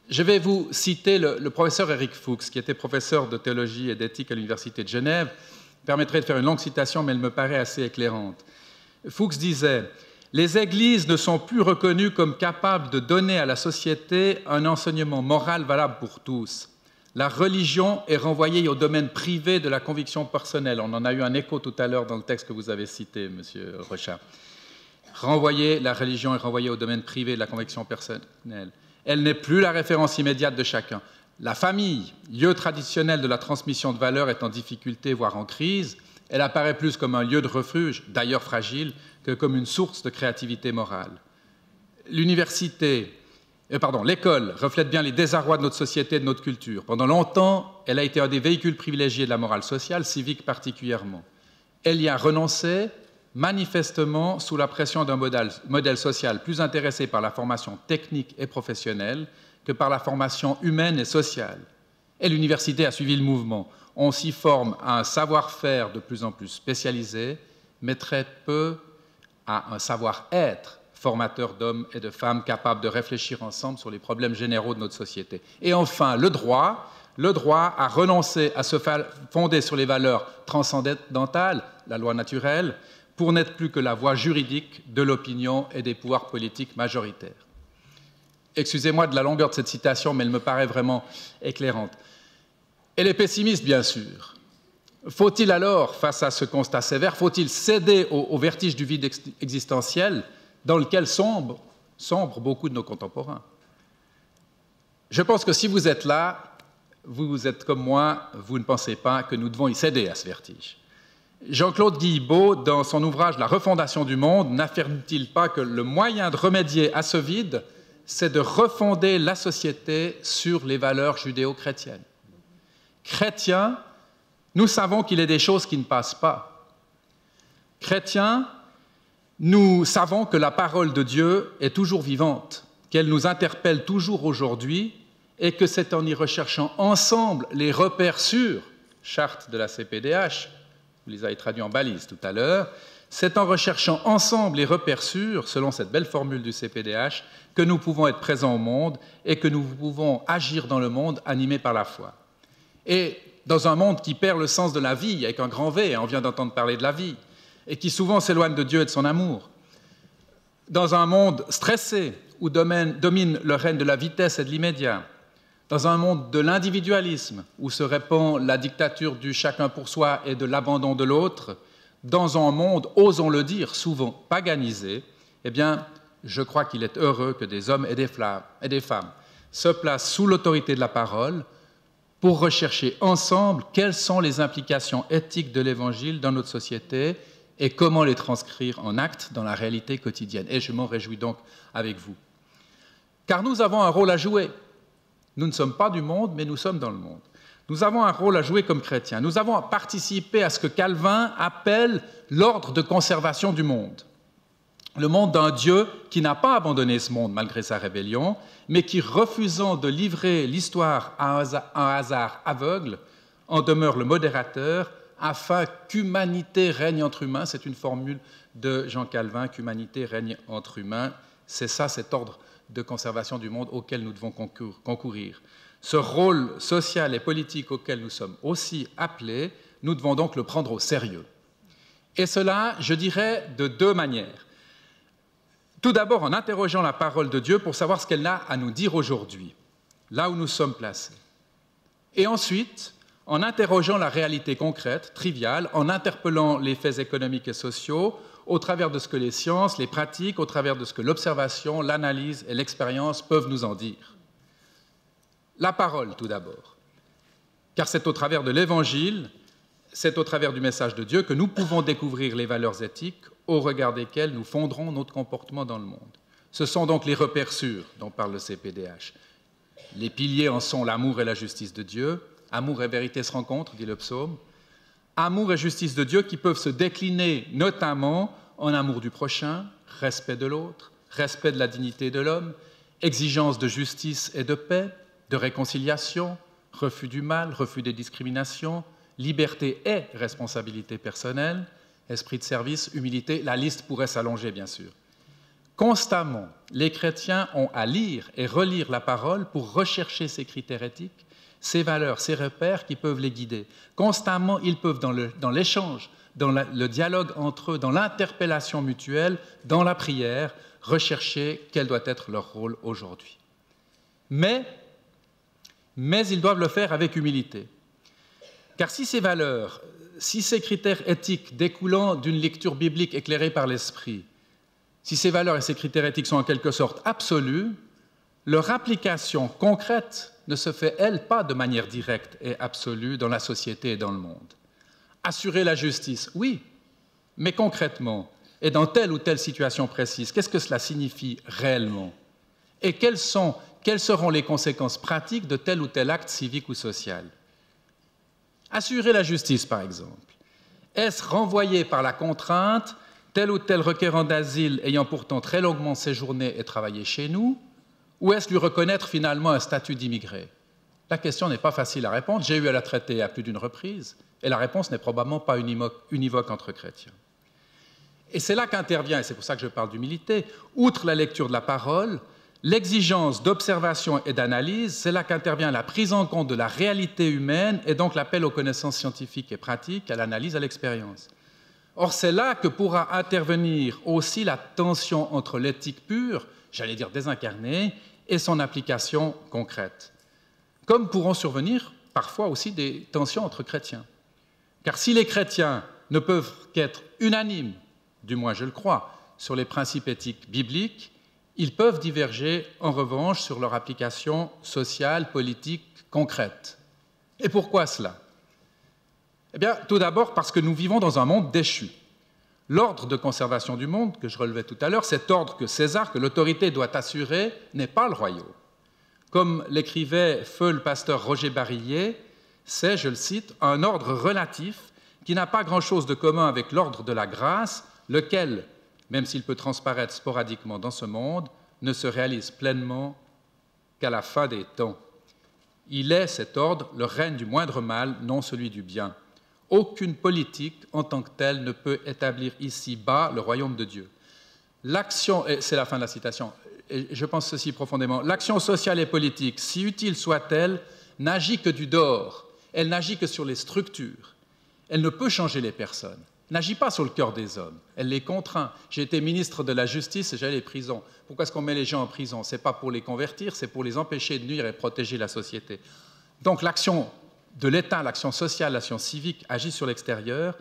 Speaker 5: Je vais vous citer le professeur Eric Fuchs, qui était professeur de théologie et d'éthique à l'Université de Genève. Je permettrai de faire une longue citation, mais elle me paraît assez éclairante. Fuchs disait « Les églises ne sont plus reconnues comme capables de donner à la société un enseignement moral valable pour tous. La religion est renvoyée au domaine privé de la conviction personnelle. » On en a eu un écho tout à l'heure dans le texte que vous avez cité, Monsieur Rochat. La religion est renvoyée au domaine privé de la conviction personnelle. Elle n'est plus la référence immédiate de chacun. La famille, lieu traditionnel de la transmission de valeurs, est en difficulté, voire en crise. Elle apparaît plus comme un lieu de refuge, d'ailleurs fragile, que comme une source de créativité morale. L'école reflète bien les désarrois de notre société et de notre culture. Pendant longtemps, elle a été un des véhicules privilégiés de la morale sociale, civique particulièrement. Elle y a renoncé, manifestement sous la pression d'un modèle social plus intéressé par la formation technique et professionnelle que par la formation humaine et sociale. Et l'université a suivi le mouvement. On s'y forme à un savoir-faire de plus en plus spécialisé, mais très peu à un savoir-être formateur d'hommes et de femmes capables de réfléchir ensemble sur les problèmes généraux de notre société. Et enfin, le droit a renoncé à se fonder sur les valeurs transcendantales, la loi naturelle, pour n'être plus que la voie juridique de l'opinion et des pouvoirs politiques majoritaires. Excusez-moi de la longueur de cette citation, mais elle me paraît vraiment éclairante. Elle est pessimiste, bien sûr. Faut-il alors, face à ce constat sévère, faut-il céder au vertige du vide existentiel dans lequel sombrent beaucoup de nos contemporains? Je pense que si vous êtes là, vous êtes comme moi, vous ne pensez pas que nous devons y céder à ce vertige. Jean-Claude Guillebaud, dans son ouvrage « La refondation du monde », n'affirme-t-il pas que le moyen de remédier à ce vide, c'est de refonder la société sur les valeurs judéo-chrétiennes? Chrétiens, nous savons qu'il est des choses qui ne passent pas. Chrétiens, nous savons que la parole de Dieu est toujours vivante, qu'elle nous interpelle toujours aujourd'hui et que c'est en y recherchant ensemble les repères sûrs, charte de la CPDH, vous les avez traduits en balise tout à l'heure, c'est en recherchant ensemble les repères sûrs, selon cette belle formule du CPDH, que nous pouvons être présents au monde et que nous pouvons agir dans le monde animés par la foi. Et dans un monde qui perd le sens de la vie, avec un grand V, on vient d'entendre parler de la vie, et qui souvent s'éloigne de Dieu et de son amour, dans un monde stressé, où domine le règne de la vitesse et de l'immédiat, dans un monde de l'individualisme, où se répand la dictature du chacun pour soi et de l'abandon de l'autre, dans un monde, osons le dire, souvent paganisé, eh bien, je crois qu'il est heureux que des hommes et des femmes se placent sous l'autorité de la parole pour rechercher ensemble quelles sont les implications éthiques de l'Évangile dans notre société et comment les transcrire en actes dans la réalité quotidienne. Et je m'en réjouis donc avec vous. Car nous avons un rôle à jouer. Nous ne sommes pas du monde, mais nous sommes dans le monde. Nous avons un rôle à jouer comme chrétiens. Nous avons participé à ce que Calvin appelle l'ordre de conservation du monde. Le monde d'un Dieu qui n'a pas abandonné ce monde malgré sa rébellion, mais qui, refusant de livrer l'histoire à un hasard aveugle, en demeure le modérateur afin qu'humanité règne entre humains. C'est une formule de Jean Calvin, qu'humanité règne entre humains. C'est ça, cet ordre de conservation du monde auquel nous devons concourir. Ce rôle social et politique auquel nous sommes aussi appelés, nous devons donc le prendre au sérieux. Et cela, je dirais, de deux manières. Tout d'abord en interrogeant la parole de Dieu pour savoir ce qu'elle a à nous dire aujourd'hui, là où nous sommes placés. Et ensuite, en interrogeant la réalité concrète, triviale, en interpellant les faits économiques et sociaux, au travers de ce que les sciences, les pratiques, au travers de ce que l'observation, l'analyse et l'expérience peuvent nous en dire. La parole, tout d'abord, car c'est au travers de l'Évangile, c'est au travers du message de Dieu que nous pouvons découvrir les valeurs éthiques au regard desquelles nous fonderons notre comportement dans le monde. Ce sont donc les repères sûrs dont parle le CPDH. Les piliers en sont l'amour et la justice de Dieu. Amour et vérité se rencontrent, dit le psaume. Amour et justice de Dieu qui peuvent se décliner notamment en amour du prochain, respect de l'autre, respect de la dignité de l'homme, exigence de justice et de paix, de réconciliation, refus du mal, refus des discriminations, liberté et responsabilité personnelle, esprit de service, humilité, la liste pourrait s'allonger bien sûr. Constamment, les chrétiens ont à lire et relire la parole pour rechercher ces critères éthiques, ces valeurs, ces repères qui peuvent les guider. Constamment, ils peuvent, dans l'échange, dans le dialogue entre eux, dans l'interpellation mutuelle, dans la prière, rechercher quel doit être leur rôle aujourd'hui. Mais ils doivent le faire avec humilité. Car si ces valeurs, si ces critères éthiques découlant d'une lecture biblique éclairée par l'Esprit, si ces valeurs et ces critères éthiques sont en quelque sorte absolus, leur application concrète ne se fait, elle, pas de manière directe et absolue dans la société et dans le monde. Assurer la justice, oui, mais concrètement, et dans telle ou telle situation précise, qu'est-ce que cela signifie réellement? Et quelles seront les conséquences pratiques de tel ou tel acte civique ou social? Assurer la justice, par exemple. Est-ce renvoyer par la contrainte tel ou tel requérant d'asile ayant pourtant très longuement séjourné et travaillé chez nous, ou est-ce lui reconnaître finalement un statut d'immigré? La question n'est pas facile à répondre. J'ai eu à la traiter à plus d'une reprise, et la réponse n'est probablement pas univoque entre chrétiens. Et c'est là qu'intervient, et c'est pour ça que je parle d'humilité, outre la lecture de la parole, l'exigence d'observation et d'analyse, c'est là qu'intervient la prise en compte de la réalité humaine et donc l'appel aux connaissances scientifiques et pratiques, à l'analyse, à l'expérience. Or, c'est là que pourra intervenir aussi la tension entre l'éthique pure, j'allais dire désincarnée, et son application concrète. Comme pourront survenir parfois aussi des tensions entre chrétiens. Car si les chrétiens ne peuvent qu'être unanimes, du moins je le crois, sur les principes éthiques bibliques, ils peuvent diverger en revanche sur leur application sociale, politique, concrète. Et pourquoi cela? Eh bien, tout d'abord parce que nous vivons dans un monde déchu. L'ordre de conservation du monde, que je relevais tout à l'heure, cet ordre que César, que l'autorité doit assurer, n'est pas le royaume. Comme l'écrivait feu le pasteur Roger Barillet, c'est, je le cite, un ordre relatif qui n'a pas grand-chose de commun avec l'ordre de la grâce, lequel, même s'il peut transparaître sporadiquement dans ce monde, ne se réalise pleinement qu'à la fin des temps. Il est, cet ordre, le règne du moindre mal, non celui du bien. Aucune politique en tant que telle ne peut établir ici-bas le royaume de Dieu. L'action, et c'est la fin de la citation, et je pense ceci profondément, l'action sociale et politique, si utile soit-elle, n'agit que du dehors, elle n'agit que sur les structures, elle ne peut changer les personnes. n'agit pas sur le cœur des hommes, elle les contraint. J'ai été ministre de la Justice et j'allais les prisons. Pourquoi est-ce qu'on met les gens en prison? Ce n'est pas pour les convertir, c'est pour les empêcher de nuire et protéger la société. Donc l'action de l'État, l'action sociale, l'action civique agit sur l'extérieur.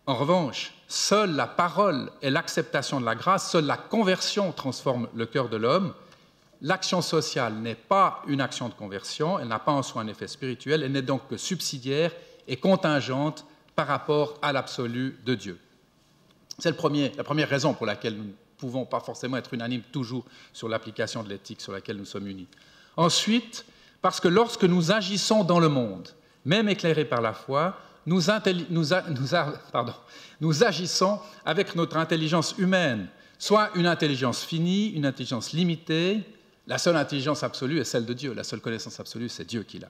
Speaker 5: En revanche, seule la parole et l'acceptation de la grâce, seule la conversion transforme le cœur de l'homme. L'action sociale n'est pas une action de conversion, elle n'a pas en soi un effet spirituel, elle n'est donc que subsidiaire et contingente par rapport à l'absolu de Dieu. C'est la première raison pour laquelle nous ne pouvons pas forcément être unanimes toujours sur l'application de l'éthique sur laquelle nous sommes unis. Ensuite, parce que lorsque nous agissons dans le monde, même éclairés par la foi, nous agissons avec notre intelligence humaine, soit une intelligence finie, une intelligence limitée. La seule intelligence absolue est celle de Dieu, la seule connaissance absolue, c'est Dieu qui l'a.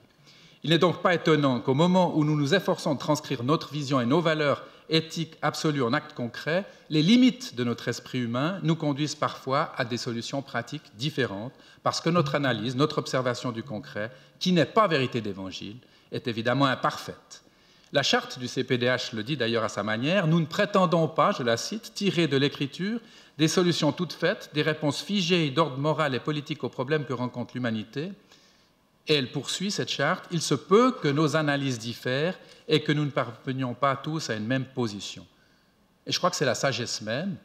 Speaker 5: Il n'est donc pas étonnant qu'au moment où nous nous efforçons de transcrire notre vision et nos valeurs éthiques absolues en actes concrets, les limites de notre esprit humain nous conduisent parfois à des solutions pratiques différentes, parce que notre analyse, notre observation du concret, qui n'est pas vérité d'évangile, est évidemment imparfaite. La charte du CPDH le dit d'ailleurs à sa manière, nous ne prétendons pas, je la cite, tirer de l'écriture des solutions toutes faites, des réponses figées d'ordre moral et politique aux problèmes que rencontre l'humanité. Et elle poursuit cette charte, il se peut que nos analyses diffèrent et que nous ne parvenions pas tous à une même position. Et je crois que c'est la sagesse même.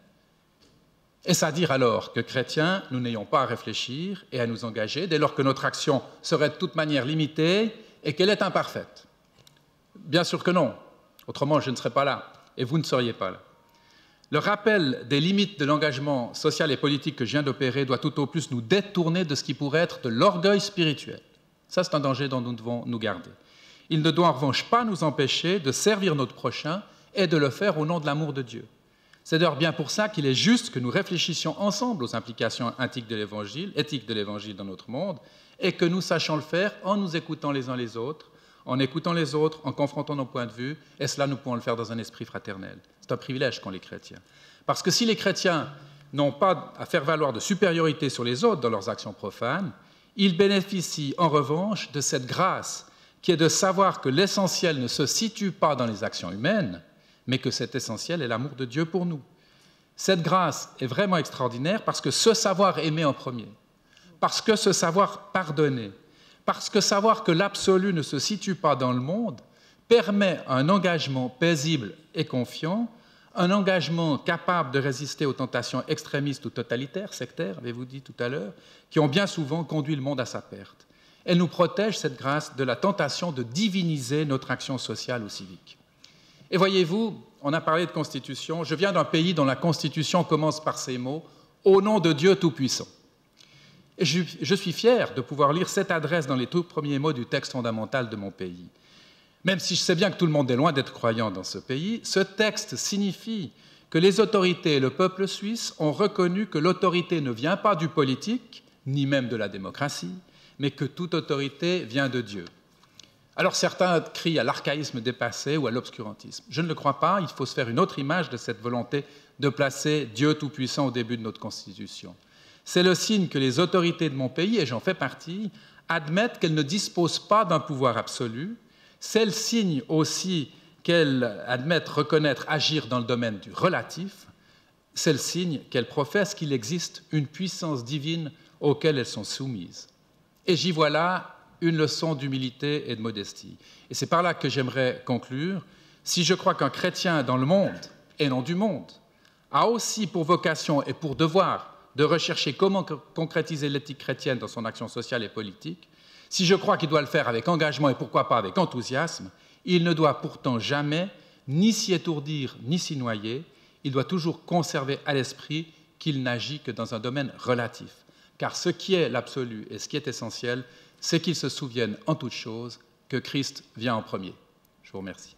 Speaker 5: Est-ce à dire alors que chrétiens, nous n'ayons pas à réfléchir et à nous engager dès lors que notre action serait de toute manière limitée et qu'elle est imparfaite? Bien sûr que non, autrement je ne serais pas là et vous ne seriez pas là. Le rappel des limites de l'engagement social et politique que je viens d'opérer doit tout au plus nous détourner de ce qui pourrait être de l'orgueil spirituel. Ça, c'est un danger dont nous devons nous garder. Il ne doit en revanche pas nous empêcher de servir notre prochain et de le faire au nom de l'amour de Dieu. C'est d'ailleurs bien pour ça qu'il est juste que nous réfléchissions ensemble aux implications éthiques de l'Évangile dans notre monde et que nous sachions le faire en nous écoutant les uns les autres, en confrontant nos points de vue, et cela nous pouvons le faire dans un esprit fraternel. C'est un privilège qu'ont les chrétiens. Parce que si les chrétiens n'ont pas à faire valoir de supériorité sur les autres dans leurs actions profanes, ils bénéficient en revanche de cette grâce qui est de savoir que l'essentiel ne se situe pas dans les actions humaines, mais que cet essentiel est l'amour de Dieu pour nous. Cette grâce est vraiment extraordinaire parce que ce savoir aimer en premier, parce que ce savoir pardonner, parce que savoir que l'absolu ne se situe pas dans le monde permet un engagement paisible et confiant, un engagement capable de résister aux tentations extrémistes ou totalitaires, sectaires, avez-vous dit tout à l'heure, qui ont bien souvent conduit le monde à sa perte. Elle nous protège, cette grâce, de la tentation de diviniser notre action sociale ou civique. Et voyez-vous, on a parlé de Constitution, je viens d'un pays dont la Constitution commence par ces mots « Au nom de Dieu Tout-Puissant ». Et je suis fier de pouvoir lire cette adresse dans les tout premiers mots du texte fondamental de mon pays. Même si je sais bien que tout le monde est loin d'être croyant dans ce pays, ce texte signifie que les autorités et le peuple suisse ont reconnu que l'autorité ne vient pas du politique, ni même de la démocratie, mais que toute autorité vient de Dieu. Alors certains crient à l'archaïsme dépassé ou à l'obscurantisme. Je ne le crois pas, il faut se faire une autre image de cette volonté de placer Dieu Tout-Puissant au début de notre Constitution. C'est le signe que les autorités de mon pays, et j'en fais partie, admettent qu'elles ne disposent pas d'un pouvoir absolu. C'est le signe aussi qu'elles admettent, reconnaître, agir dans le domaine du relatif. C'est le signe qu'elles professent qu'il existe une puissance divine auquel elles sont soumises. Et j'y vois là une leçon d'humilité et de modestie. Et c'est par là que j'aimerais conclure. Si je crois qu'un chrétien dans le monde, et non du monde, a aussi pour vocation et pour devoir de rechercher comment concrétiser l'éthique chrétienne dans son action sociale et politique, si je crois qu'il doit le faire avec engagement et pourquoi pas avec enthousiasme, il ne doit pourtant jamais ni s'y étourdir ni s'y noyer, il doit toujours conserver à l'esprit qu'il n'agit que dans un domaine relatif. Car ce qui est l'absolu et ce qui est essentiel, c'est qu'il se souvienne en toute chose que Christ vient en premier. Je vous remercie.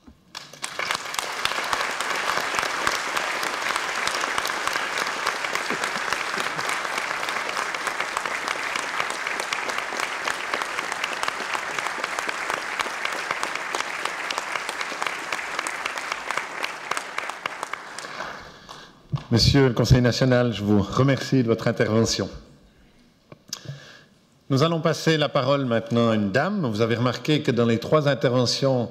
Speaker 1: Monsieur le Conseil national, je vous remercie de votre intervention. Nous allons passer la parole maintenant à une dame. Vous avez remarqué que dans les trois interventions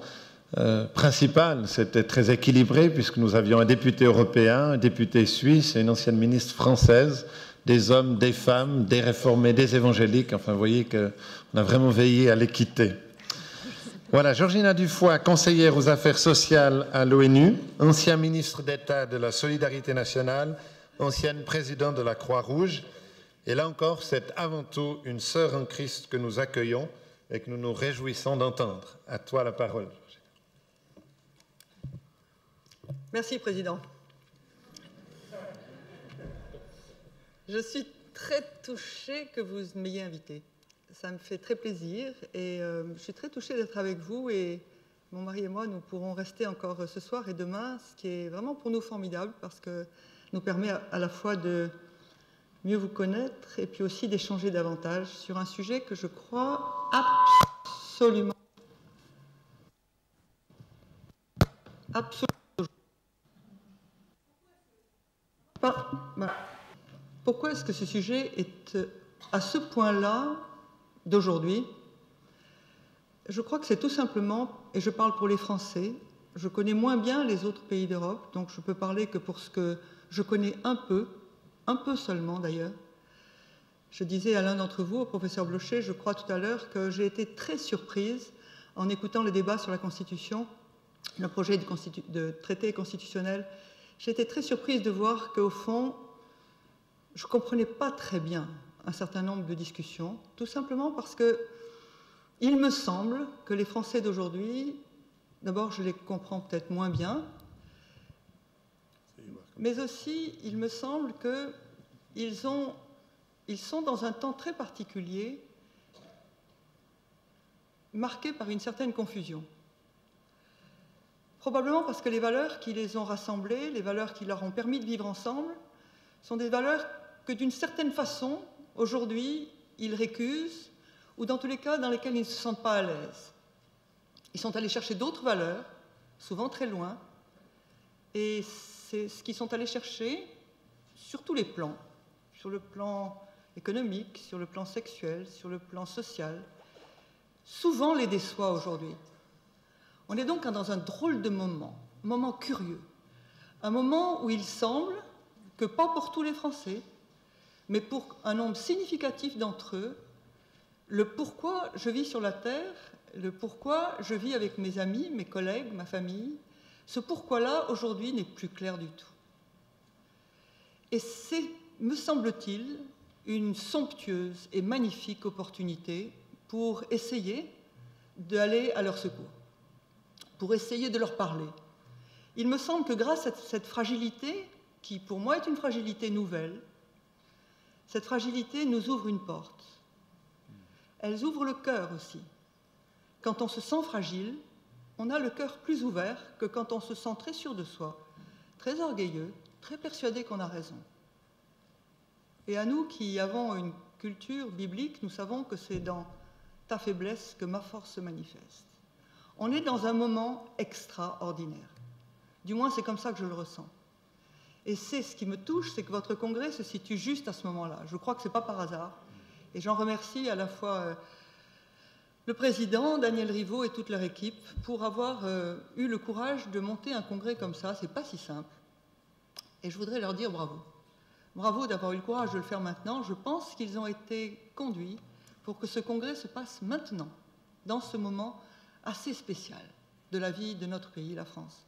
Speaker 1: principal, c'était très équilibré puisque nous avions un député européen, un député suisse et une ancienne ministre française, des hommes, des femmes, des réformés, des évangéliques. Enfin, vous voyez qu'on a vraiment veillé à l'équité. Voilà, Georgina Dufoy, conseillère aux affaires sociales à l'ONU, ancien ministre d'État de la Solidarité nationale, ancienne présidente de la Croix-Rouge. Et là encore, c'est avant tout une sœur en Christ que nous accueillons et que nous nous réjouissons d'entendre. À toi la parole.
Speaker 6: Merci, Président. Je suis très touchée que vous m'ayez invitée. Ça me fait très plaisir et je suis très touchée d'être avec vous et mon mari et moi, nous pourrons rester encore ce soir et demain, ce qui est vraiment pour nous formidable parce que nous permet à la fois de mieux vous connaître et puis aussi d'échanger davantage sur un sujet que je crois absolument Pourquoi est-ce que ce sujet est à ce point-là d'aujourd'hui? Je crois que c'est tout simplement, et je parle pour les Français, je connais moins bien les autres pays d'Europe, donc je peux parler que pour ce que je connais un peu seulement d'ailleurs. Je disais à l'un d'entre vous, au professeur Blocher, je crois tout à l'heure, que j'ai été très surprise en écoutant le débat sur la Constitution, le projet de traité constitutionnel. J'ai été très surprise de voir qu'au fond, je ne comprenais pas très bien un certain nombre de discussions, tout simplement parce que il me semble que les Français d'aujourd'hui, d'abord je les comprends peut-être moins bien, mais aussi il me semble qu'ils sont dans un temps très particulier, marqué par une certaine confusion. Probablement parce que les valeurs qui les ont rassemblés, les valeurs qui leur ont permis de vivre ensemble, sont des valeurs que d'une certaine façon, aujourd'hui, ils récusent, ou dans tous les cas dans lesquels ils ne se sentent pas à l'aise. Ils sont allés chercher d'autres valeurs, souvent très loin, et c'est ce qu'ils sont allés chercher sur tous les plans, sur le plan économique, sur le plan sexuel, sur le plan social, souvent les déçoit aujourd'hui. On est donc dans un drôle de moment curieux, un moment où il semble que, pas pour tous les Français, mais pour un nombre significatif d'entre eux, le pourquoi je vis sur la Terre, le pourquoi je vis avec mes amis, mes collègues, ma famille, ce pourquoi-là, aujourd'hui, n'est plus clair du tout. Et c'est, me semble-t-il, une somptueuse et magnifique opportunité pour essayer d'aller à leur secours, pour essayer de leur parler. Il me semble que grâce à cette fragilité, qui pour moi est une fragilité nouvelle, cette fragilité nous ouvre une porte. Elle ouvre le cœur aussi. Quand on se sent fragile, on a le cœur plus ouvert que quand on se sent très sûr de soi, très orgueilleux, très persuadé qu'on a raison. Et à nous qui avons une culture biblique, nous savons que c'est dans ta faiblesse que ma force se manifeste. On est dans un moment extraordinaire. Du moins, c'est comme ça que je le ressens. Et c'est ce qui me touche, c'est que votre congrès se situe juste à ce moment-là. Je crois que ce n'est pas par hasard. Et j'en remercie à la fois le président, Daniel Rivaud et toute leur équipe pour avoir eu le courage de monter un congrès comme ça. Ce n'est pas si simple. Et je voudrais leur dire bravo. Bravo d'avoir eu le courage de le faire maintenant. Je pense qu'ils ont été conduits pour que ce congrès se passe maintenant, dans ce moment assez spécial de la vie de notre pays, la France.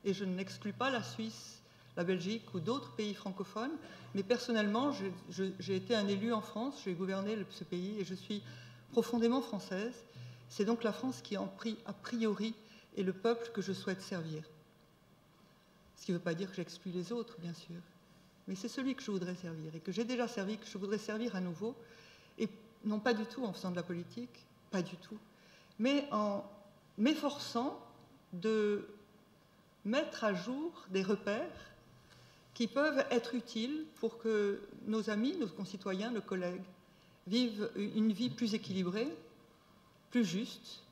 Speaker 6: Et je n'exclus pas la Suisse, la Belgique ou d'autres pays francophones, mais personnellement, j'ai été un élu en France, j'ai gouverné ce pays et je suis profondément française. C'est donc la France qui, a priori, est le peuple que je souhaite servir. Ce qui ne veut pas dire que j'exclus les autres, bien sûr, mais c'est celui que je voudrais servir et que j'ai déjà servi, que je voudrais servir à nouveau, et non pas du tout en faisant de la politique, pas du tout, mais en m'efforçant de mettre à jour des repères qui peuvent être utiles pour que nos amis, nos concitoyens, nos collègues vivent une vie plus équilibrée, plus juste,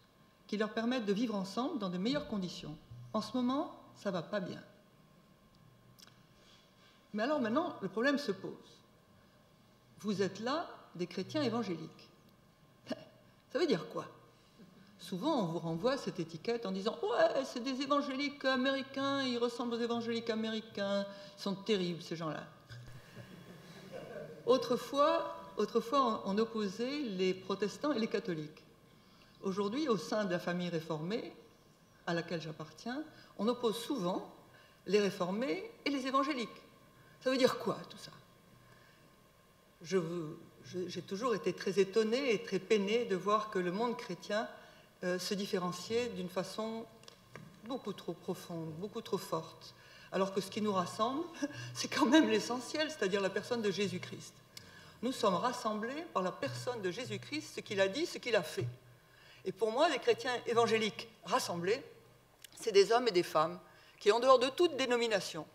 Speaker 6: qui leur permette de vivre ensemble dans de meilleures conditions. En ce moment, ça ne va pas bien. Mais alors maintenant, le problème se pose. Vous êtes là des chrétiens évangéliques. Ça veut dire quoi? souvent on vous renvoie cette étiquette en disant « Ouais, c'est des évangéliques américains, ils ressemblent aux évangéliques américains, ils sont terribles ces gens-là ». Autrefois, on opposait les protestants et les catholiques. Aujourd'hui, au sein de la famille réformée, à laquelle j'appartiens, on oppose souvent les réformés et les évangéliques. Ça veut dire quoi, tout ça? J'ai toujours été très étonnée et très peinée de voir que le monde chrétien se différenciait d'une façon beaucoup trop profonde, beaucoup trop forte, alors que ce qui nous rassemble, c'est quand même l'essentiel, c'est-à-dire la personne de Jésus-Christ. Nous sommes rassemblés par la personne de Jésus-Christ, ce qu'il a dit, ce qu'il a fait. Et pour moi, les chrétiens évangéliques rassemblés, c'est des hommes et des femmes qui, en dehors de toute dénomination,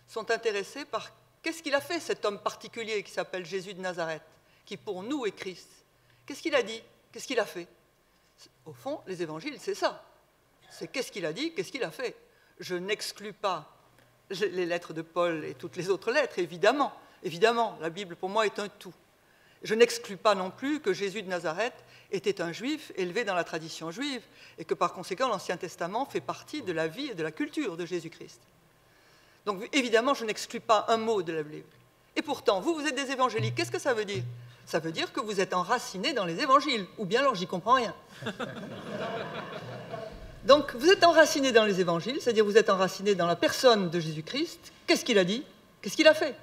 Speaker 6: sont intéressés par qu'est-ce qu'il a fait, cet homme particulier qui s'appelle Jésus de Nazareth, qui pour nous est Christ. Qu'est-ce qu'il a dit? Qu'est-ce qu'il a fait? Au fond, les évangiles, c'est ça. C'est qu'est-ce qu'il a dit, qu'est-ce qu'il a fait. Je n'exclus pas les lettres de Paul et toutes les autres lettres, évidemment. Évidemment, la Bible, pour moi, est un tout. Je n'exclus pas non plus que Jésus de Nazareth était un juif élevé dans la tradition juive et que, par conséquent, l'Ancien Testament fait partie de la vie et de la culture de Jésus-Christ. Donc, évidemment, je n'exclus pas un mot de la Bible. Et pourtant, vous êtes des évangéliques. Qu'est-ce que ça veut dire? Ça veut dire que vous êtes enracinés dans les évangiles. Ou bien alors, j'y comprends rien. Donc, vous êtes enracinés dans les évangiles, c'est-à-dire vous êtes enracinés dans la personne de Jésus-Christ. Qu'est-ce qu'il a dit? Qu'est-ce qu'il a fait?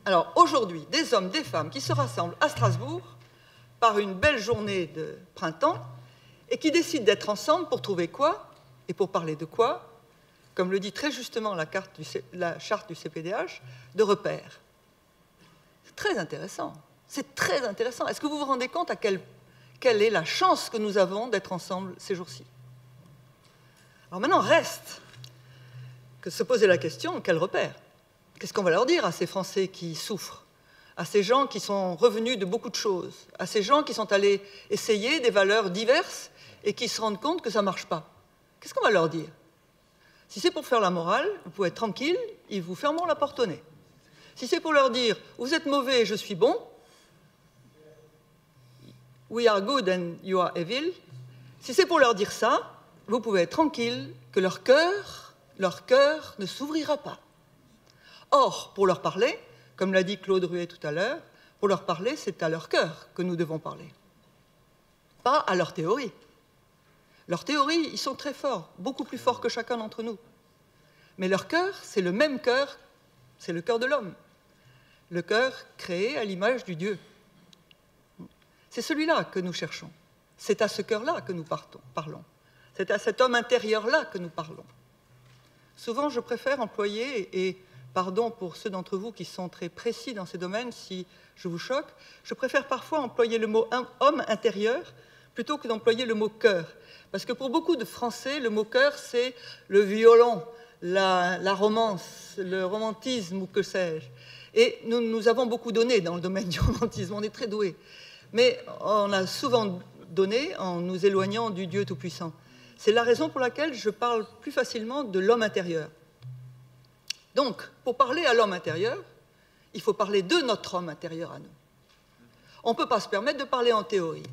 Speaker 6: Alors, aujourd'hui, des hommes, des femmes qui se rassemblent à Strasbourg par une belle journée de printemps et qui décident d'être ensemble pour trouver quoi? Et pour parler de quoi? Comme le dit très justement la charte du CPDH, de repères. C'est très intéressant. C'est très intéressant. Est-ce que vous vous rendez compte à quelle est la chance que nous avons d'être ensemble ces jours-ci? Alors maintenant, reste que se poser la question, quel repère? Qu'est-ce qu'on va leur dire à ces Français qui souffrent, à ces gens qui sont revenus de beaucoup de choses, à ces gens qui sont allés essayer des valeurs diverses et qui se rendent compte que ça ne marche pas? Qu'est-ce qu'on va leur dire? Si c'est pour faire la morale, vous pouvez être tranquille, ils vous fermeront la porte au nez. Si c'est pour leur dire « vous êtes mauvais et je suis bon »,« we are good and you are evil », si c'est pour leur dire ça, vous pouvez être tranquille que leur cœur ne s'ouvrira pas. Or, pour leur parler, comme l'a dit Claude Ruet tout à l'heure, pour leur parler, c'est à leur cœur que nous devons parler, pas à leur théorie. Leurs théories, ils sont très forts, beaucoup plus forts que chacun d'entre nous. Mais leur cœur, c'est le même cœur, c'est le cœur de l'homme. Le cœur créé à l'image du Dieu. C'est celui-là que nous cherchons. C'est à ce cœur-là que nous parlons. C'est à cet homme intérieur-là que nous parlons. Souvent, je préfère employer, et pardon pour ceux d'entre vous qui sont très précis dans ces domaines, si je vous choque, je préfère parfois employer le mot « homme intérieur » plutôt que d'employer le mot « cœur ». Parce que pour beaucoup de Français, le mot « cœur », c'est le violon, la romance, le romantisme ou que sais-je. Et nous avons beaucoup donné dans le domaine du romantisme, on est très doués. Mais on a souvent donné en nous éloignant du Dieu Tout-Puissant. C'est la raison pour laquelle je parle plus facilement de l'homme intérieur. Donc, pour parler à l'homme intérieur, il faut parler de notre homme intérieur à nous. On ne peut pas se permettre de parler en théorie.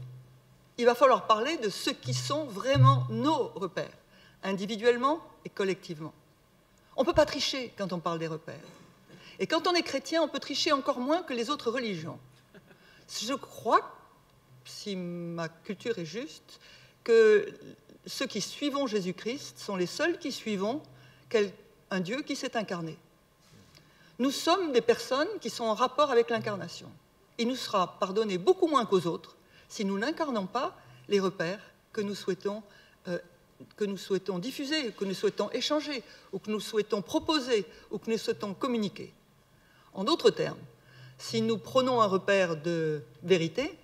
Speaker 6: Il va falloir parler de ceux qui sont vraiment nos repères, individuellement et collectivement. On ne peut pas tricher quand on parle des repères. Et quand on est chrétien, on peut tricher encore moins que les autres religions. Je crois, si ma culture est juste, que ceux qui suivons Jésus-Christ sont les seuls qui suivons un Dieu qui s'est incarné. Nous sommes des personnes qui sont en rapport avec l'incarnation. Il nous sera pardonné beaucoup moins qu'aux autres si nous n'incarnons pas les repères que nous souhaitons diffuser, que nous souhaitons échanger, ou que nous souhaitons proposer, ou que nous souhaitons communiquer. En d'autres termes, si nous prenons un repère de vérité,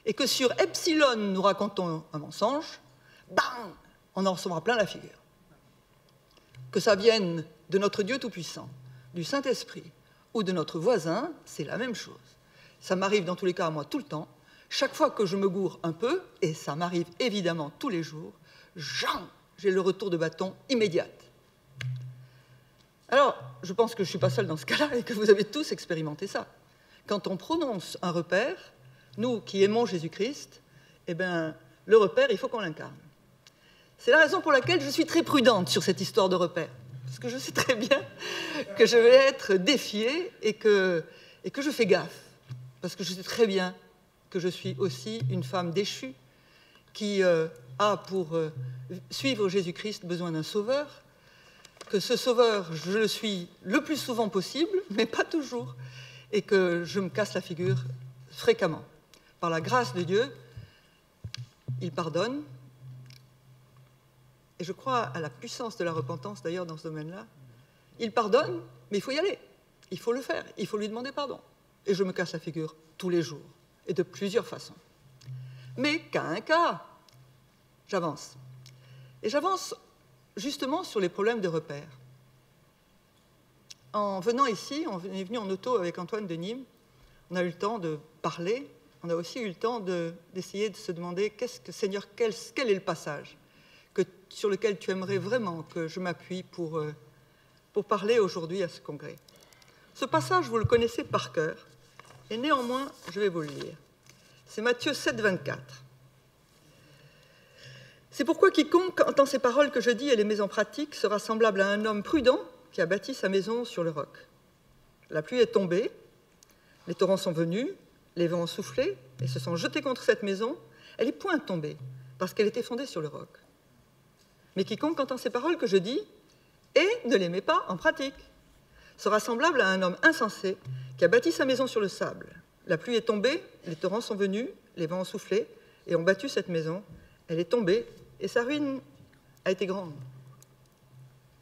Speaker 6: et que sur epsilon nous racontons un mensonge, bang, on en recevra plein la figure. Que ça vienne de notre Dieu Tout-Puissant, du Saint-Esprit, ou de notre voisin, c'est la même chose. Ça m'arrive dans tous les cas à moi tout le temps. Chaque fois que je me gourre un peu, et ça m'arrive évidemment tous les jours, j'ai le retour de bâton immédiat. Alors, je pense que je ne suis pas seule dans ce cas-là et que vous avez tous expérimenté ça. Quand on prononce un repère, nous qui aimons Jésus-Christ, eh bien, le repère, il faut qu'on l'incarne. C'est la raison pour laquelle je suis très prudente sur cette histoire de repère. Parce que je sais très bien que je vais être défiée et que je fais gaffe. Parce que je sais très bien que je suis aussi une femme déchue qui a pour suivre Jésus-Christ besoin d'un sauveur, que ce sauveur, je le suis le plus souvent possible, mais pas toujours, et que je me casse la figure fréquemment. Par la grâce de Dieu, il pardonne, et je crois à la puissance de la repentance d'ailleurs dans ce domaine-là. Il pardonne, mais il faut y aller, il faut le faire, il faut lui demander pardon. Et je me casse la figure tous les jours, et de plusieurs façons. Mais qu'à un cas, j'avance. Et j'avance justement sur les problèmes de repère. En venant ici, on est venu en auto avec Antoine de Nîmes, on a eu le temps de parler, on a aussi eu le temps d'essayer de se demander, Seigneur, quel est le passage sur lequel tu aimerais vraiment que je m'appuie pour parler aujourd'hui à ce congrès. Ce passage, vous le connaissez par cœur, et néanmoins, je vais vous le lire. C'est Matthieu 7, 24. C'est pourquoi quiconque entend ces paroles que je dis et les met en pratique sera semblable à un homme prudent qui a bâti sa maison sur le roc. La pluie est tombée, les torrents sont venus, les vents ont soufflé et se sont jetés contre cette maison. Elle n'est point tombée parce qu'elle était fondée sur le roc. Mais quiconque entend ces paroles que je dis et ne les met pas en pratique sera semblable à un homme insensé qui a bâti sa maison sur le sable. La pluie est tombée, les torrents sont venus, les vents ont soufflé et ont battu cette maison. Elle est tombée et sa ruine a été grande.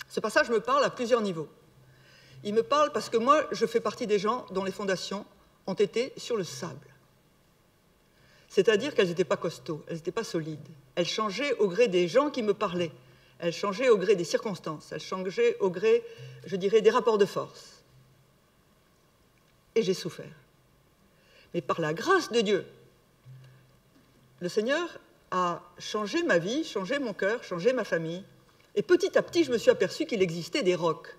Speaker 6: Ce passage me parle à plusieurs niveaux. Il me parle parce que moi, je fais partie des gens dont les fondations ont été sur le sable. C'est-à-dire qu'elles n'étaient pas costauds, elles n'étaient pas solides. Elles changeaient au gré des gens qui me parlaient. Elles changeaient au gré des circonstances. Elles changeaient au gré, je dirais, des rapports de force. Et j'ai souffert. Mais par la grâce de Dieu, le Seigneur a changé ma vie, changé mon cœur, changé ma famille. Et petit à petit, je me suis aperçu qu'il existait des rocs.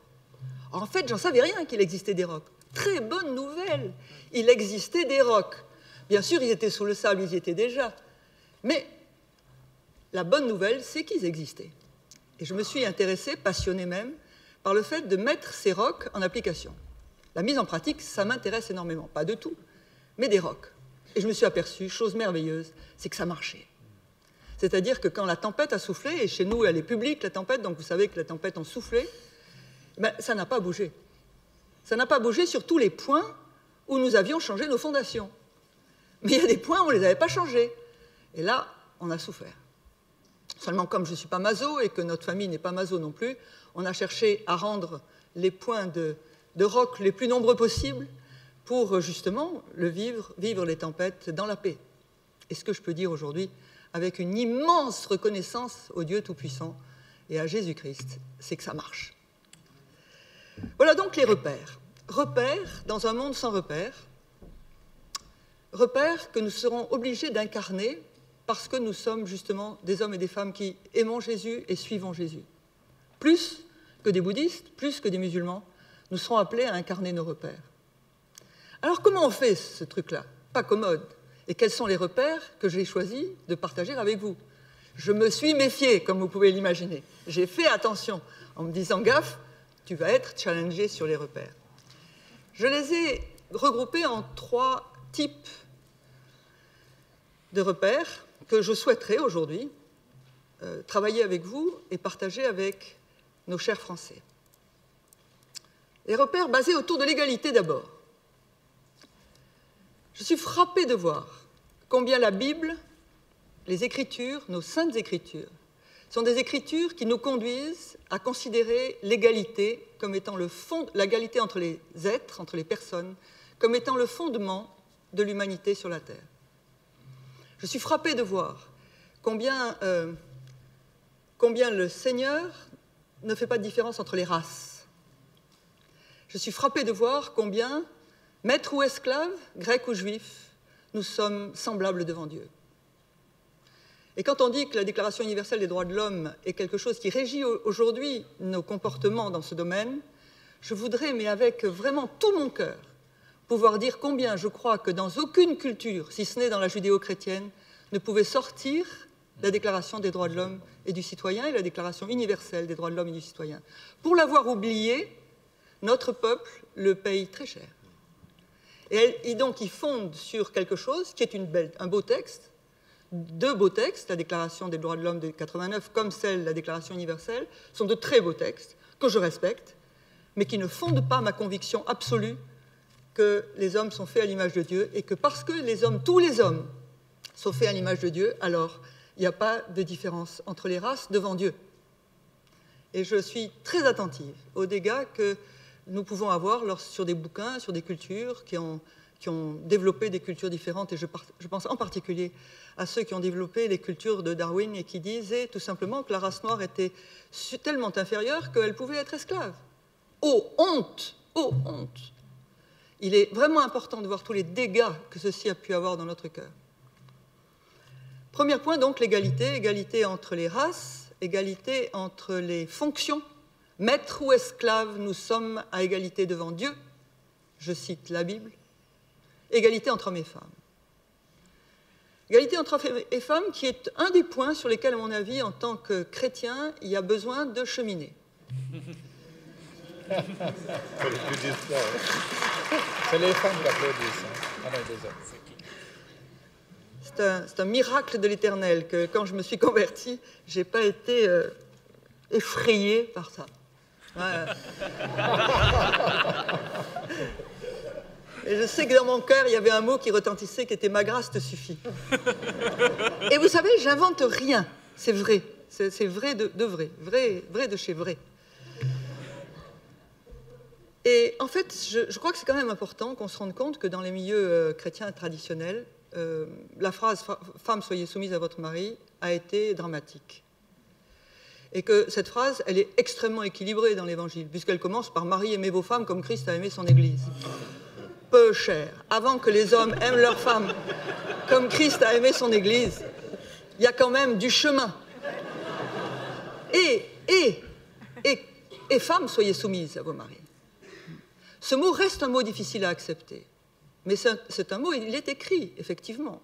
Speaker 6: En fait, j'en savais rien qu'il existait des rocs. Très bonne nouvelle, il existait des rocs. Bien sûr, ils étaient sous le sable, ils y étaient déjà. Mais la bonne nouvelle, c'est qu'ils existaient. Et je me suis intéressée, passionnée même, par le fait de mettre ces rocs en application. La mise en pratique, ça m'intéresse énormément. Pas de tout, mais des rocs. Et je me suis aperçue, chose merveilleuse, c'est que ça marchait. C'est-à-dire que quand la tempête a soufflé, et chez nous, elle est publique, la tempête, donc vous savez que la tempête a soufflé, ben, ça n'a pas bougé. Ça n'a pas bougé sur tous les points où nous avions changé nos fondations. Mais il y a des points où on ne les avait pas changés. Et là, on a souffert. Seulement, comme je ne suis pas maso et que notre famille n'est pas maso non plus, on a cherché à rendre les points de roc les plus nombreux possibles pour justement vivre les tempêtes dans la paix. Et ce que je peux dire aujourd'hui, avec une immense reconnaissance au Dieu Tout-Puissant et à Jésus-Christ, c'est que ça marche. Voilà donc les repères. Repères dans un monde sans repères. Repères que nous serons obligés d'incarner parce que nous sommes justement des hommes et des femmes qui aimons Jésus et suivons Jésus. Plus que des bouddhistes, plus que des musulmans, nous serons appelés à incarner nos repères. Alors comment on fait ce truc-là? Pas commode. Et quels sont les repères que j'ai choisi de partager avec vous? Je me suis méfiée, comme vous pouvez l'imaginer. J'ai fait attention en me disant, gaffe, tu vas être challengé sur les repères. Je les ai regroupés en 3 types de repères que je souhaiterais aujourd'hui travailler avec vous et partager avec nos chers Français. Les repères basés autour de l'égalité d'abord. Je suis frappée de voir combien la Bible, les Écritures, nos saintes Écritures, sont des Écritures qui nous conduisent à considérer l'égalité comme étant l'égalité entre les êtres, entre les personnes, comme étant le fondement de l'humanité sur la Terre. Je suis frappée de voir combien le Seigneur ne fait pas de différence entre les races. Je suis frappée de voir combien, maîtres ou esclaves, grecs ou juifs, nous sommes semblables devant Dieu. Et quand on dit que la Déclaration universelle des droits de l'homme est quelque chose qui régit aujourd'hui nos comportements dans ce domaine, je voudrais, mais avec vraiment tout mon cœur, pouvoir dire combien je crois que dans aucune culture, si ce n'est dans la judéo-chrétienne, ne pouvait sortir la Déclaration des droits de l'homme et du citoyen et la Déclaration universelle des droits de l'homme et du citoyen. Pour l'avoir oublié, notre peuple le paye très cher. Et donc, il fonde sur quelque chose qui est un beau texte, deux beaux textes, la Déclaration des droits de l'homme de 89 comme celle de la Déclaration universelle, sont de très beaux textes que je respecte, mais qui ne fondent pas ma conviction absolue que les hommes sont faits à l'image de Dieu et que parce que les hommes, tous les hommes, sont faits à l'image de Dieu, alors il n'y a pas de différence entre les races devant Dieu. Et je suis très attentive aux dégâts que nous pouvons avoir sur des bouquins, sur des cultures qui ont développé des cultures différentes, et je pense en particulier à ceux qui ont développé les cultures de Darwin et qui disaient tout simplement que la race noire était tellement inférieure qu'elle pouvait être esclave. Oh, honte! Oh, honte! Il est vraiment important de voir tous les dégâts que ceci a pu avoir dans notre cœur. Premier point, donc, l'égalité. Égalité entre les races, égalité entre les fonctions. Maître ou esclave, nous sommes à égalité devant Dieu. Je cite la Bible. Égalité entre hommes et femmes. Égalité entre hommes et femmes qui est un des points sur lesquels, à mon avis, en tant que chrétien, il y a besoin de cheminer.
Speaker 5: C'est les femmes qui applaudissent.
Speaker 6: C'est un miracle de l'Éternel que quand je me suis convertie, je n'ai pas été effrayée par ça. Ouais. Et je sais que dans mon cœur, il y avait un mot qui retentissait qui était « ma grâce te suffit ». Et vous savez, j'invente rien, c'est vrai. C'est vrai de vrai, vrai de chez vrai. Et en fait, je crois que c'est quand même important qu'on se rende compte que dans les milieux chrétiens traditionnels, la phrase « Femme, soyez soumise à votre mari » a été dramatique. Et que cette phrase, elle est extrêmement équilibrée dans l'Évangile, puisqu'elle commence par « Marie, aimez vos femmes comme Christ a aimé son Église ». Peu cher. Avant que les hommes aiment leurs femmes comme Christ a aimé son Église, il y a quand même du chemin. Et femmes, soyez soumises à vos maris. Ce mot reste un mot difficile à accepter. Mais c'est un mot, il est écrit, effectivement.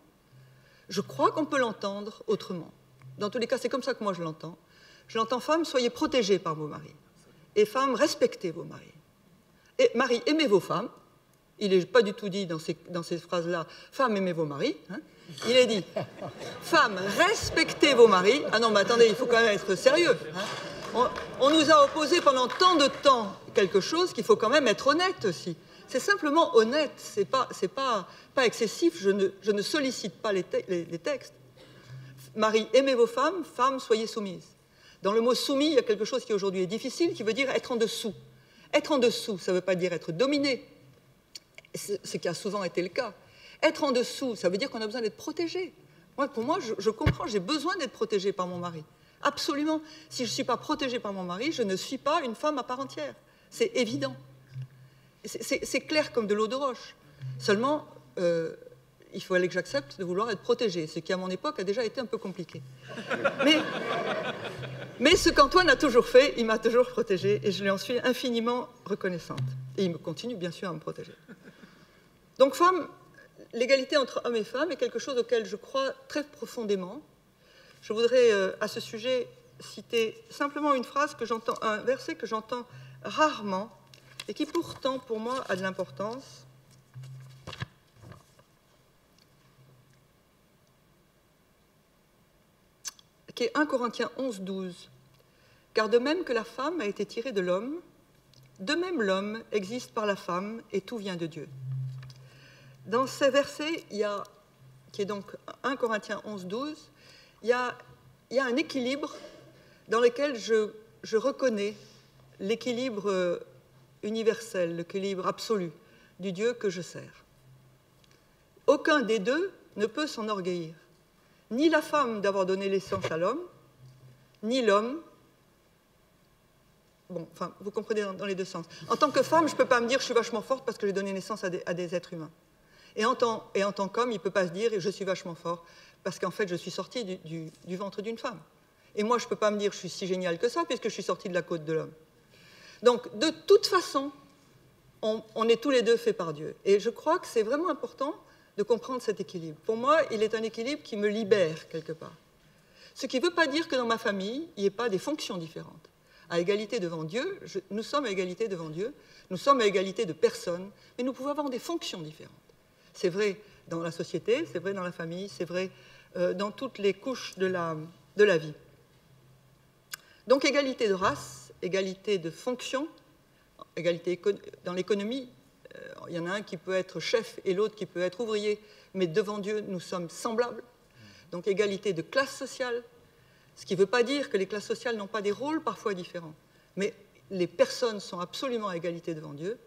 Speaker 6: Je crois qu'on peut l'entendre autrement. Dans tous les cas, c'est comme ça que moi je l'entends. Je l'entends, femmes, soyez protégées par vos maris. Et femmes, respectez vos maris. Et maris, aimez vos femmes. Il n'est pas du tout dit dans ces phrases-là, femmes, aimez vos maris. Hein. Il est dit, femmes, respectez vos maris. Ah non, mais attendez, il faut quand même être sérieux. Hein. On nous a opposé pendant tant de temps quelque chose qu'il faut quand même être honnête aussi. C'est simplement honnête, c'est pas excessif, je ne sollicite pas les textes. Marie, aimez vos femmes, femmes, soyez soumises. Dans le mot soumis, il y a quelque chose qui aujourd'hui est difficile, qui veut dire être en dessous. Être en dessous, ça ne veut pas dire être dominé, ce qui a souvent été le cas. Être en dessous, ça veut dire qu'on a besoin d'être protégé. Pour moi, je comprends, j'ai besoin d'être protégée par mon mari. Absolument. Si je ne suis pas protégée par mon mari, je ne suis pas une femme à part entière. C'est évident. C'est clair comme de l'eau de roche. Seulement, il fallait que j'accepte de vouloir être protégée, ce qui, à mon époque, a déjà été un peu compliqué. Mais ce qu'Antoine a toujours fait, il m'a toujours protégée, et je lui en suis infiniment reconnaissante. Et il me continue, bien sûr, à me protéger. Donc, femme, l'égalité entre hommes et femmes est quelque chose auquel je crois très profondément. Je voudrais, à ce sujet, citer simplement une phrase que j'entends, un verset que j'entends rarement, et qui pourtant, pour moi, a de l'importance. Qui est 1 Corinthiens 11, 12. « Car de même que la femme a été tirée de l'homme, de même l'homme existe par la femme, et tout vient de Dieu. » Dans ces versets, qui est donc 1 Corinthiens 11, 12, il y a un équilibre dans lequel je reconnais l'équilibre universel, l'équilibre absolu du Dieu que je sers. Aucun des deux ne peut s'enorgueillir. Ni la femme d'avoir donné naissance à l'homme, ni l'homme. Bon, enfin, vous comprenez dans les deux sens. En tant que femme, je ne peux pas me dire « je suis vachement forte parce que j'ai donné naissance à des êtres humains ». Et en tant qu'homme, il ne peut pas se dire « je suis vachement fort parce qu'en fait, je suis sorti du ventre d'une femme ». Et moi, je ne peux pas me dire « je suis si génial que ça puisque je suis sorti de la côte de l'homme ». Donc, de toute façon, on est tous les deux faits par Dieu. Et je crois que c'est vraiment important de comprendre cet équilibre. Pour moi, il est un équilibre qui me libère quelque part. Ce qui ne veut pas dire que dans ma famille, il n'y ait pas des fonctions différentes. À égalité devant Dieu, nous sommes à égalité devant Dieu, nous sommes à égalité de personnes, mais nous pouvons avoir des fonctions différentes. C'est vrai dans la société, c'est vrai dans la famille, c'est vrai dans toutes les couches de la vie. Donc égalité de race, égalité de fonction, égalité dans l'économie, il y en a un qui peut être chef et l'autre qui peut être ouvrier, mais devant Dieu, nous sommes semblables. Donc égalité de classe sociale, ce qui ne veut pas dire que les classes sociales n'ont pas des rôles parfois différents, mais les personnes sont absolument à égalité devant Dieu,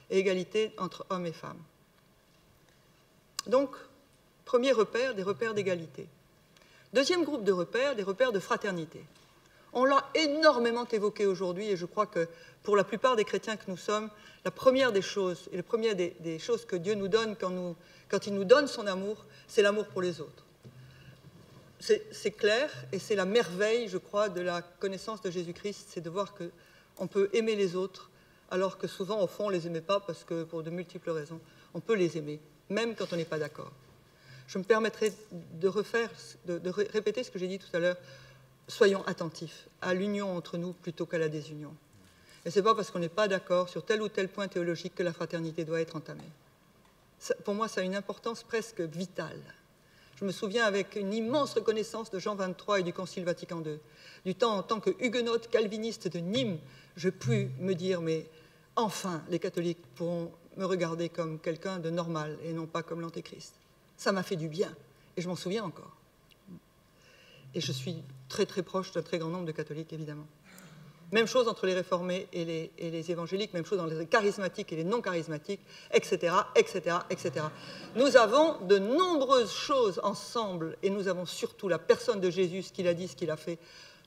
Speaker 6: et égalité entre hommes et femmes. Donc, premier repère, des repères d'égalité. Deuxième groupe de repères, des repères de fraternité. On l'a énormément évoqué aujourd'hui, et je crois que pour la plupart des chrétiens que nous sommes, la première des choses, et la première des choses que Dieu nous donne quand il nous donne son amour, c'est l'amour pour les autres. C'est clair, et c'est la merveille, je crois, de la connaissance de Jésus-Christ, c'est de voir qu'on peut aimer les autres, alors que souvent, au fond, on ne les aimait pas, parce que pour de multiples raisons, on peut les aimer, même quand on n'est pas d'accord. Je me permettrai de répéter ce que j'ai dit tout à l'heure. Soyons attentifs à l'union entre nous plutôt qu'à la désunion. Et ce n'est pas parce qu'on n'est pas d'accord sur tel ou tel point théologique que la fraternité doit être entamée. Pour moi, ça a une importance presque vitale. Je me souviens avec une immense reconnaissance de Jean XXIII et du Concile Vatican II. Du temps, en tant que huguenote calviniste de Nîmes, je pus me dire, mais enfin, les catholiques pourront me regarder comme quelqu'un de normal et non pas comme l'antéchrist. Ça m'a fait du bien, et je m'en souviens encore. Et je suis très très proche d'un très grand nombre de catholiques, évidemment. Même chose entre les réformés et les évangéliques, même chose dans les charismatiques et les non charismatiques, etc., etc., etc. Nous avons de nombreuses choses ensemble, et nous avons surtout la personne de Jésus, ce qu'il a dit, ce qu'il a fait.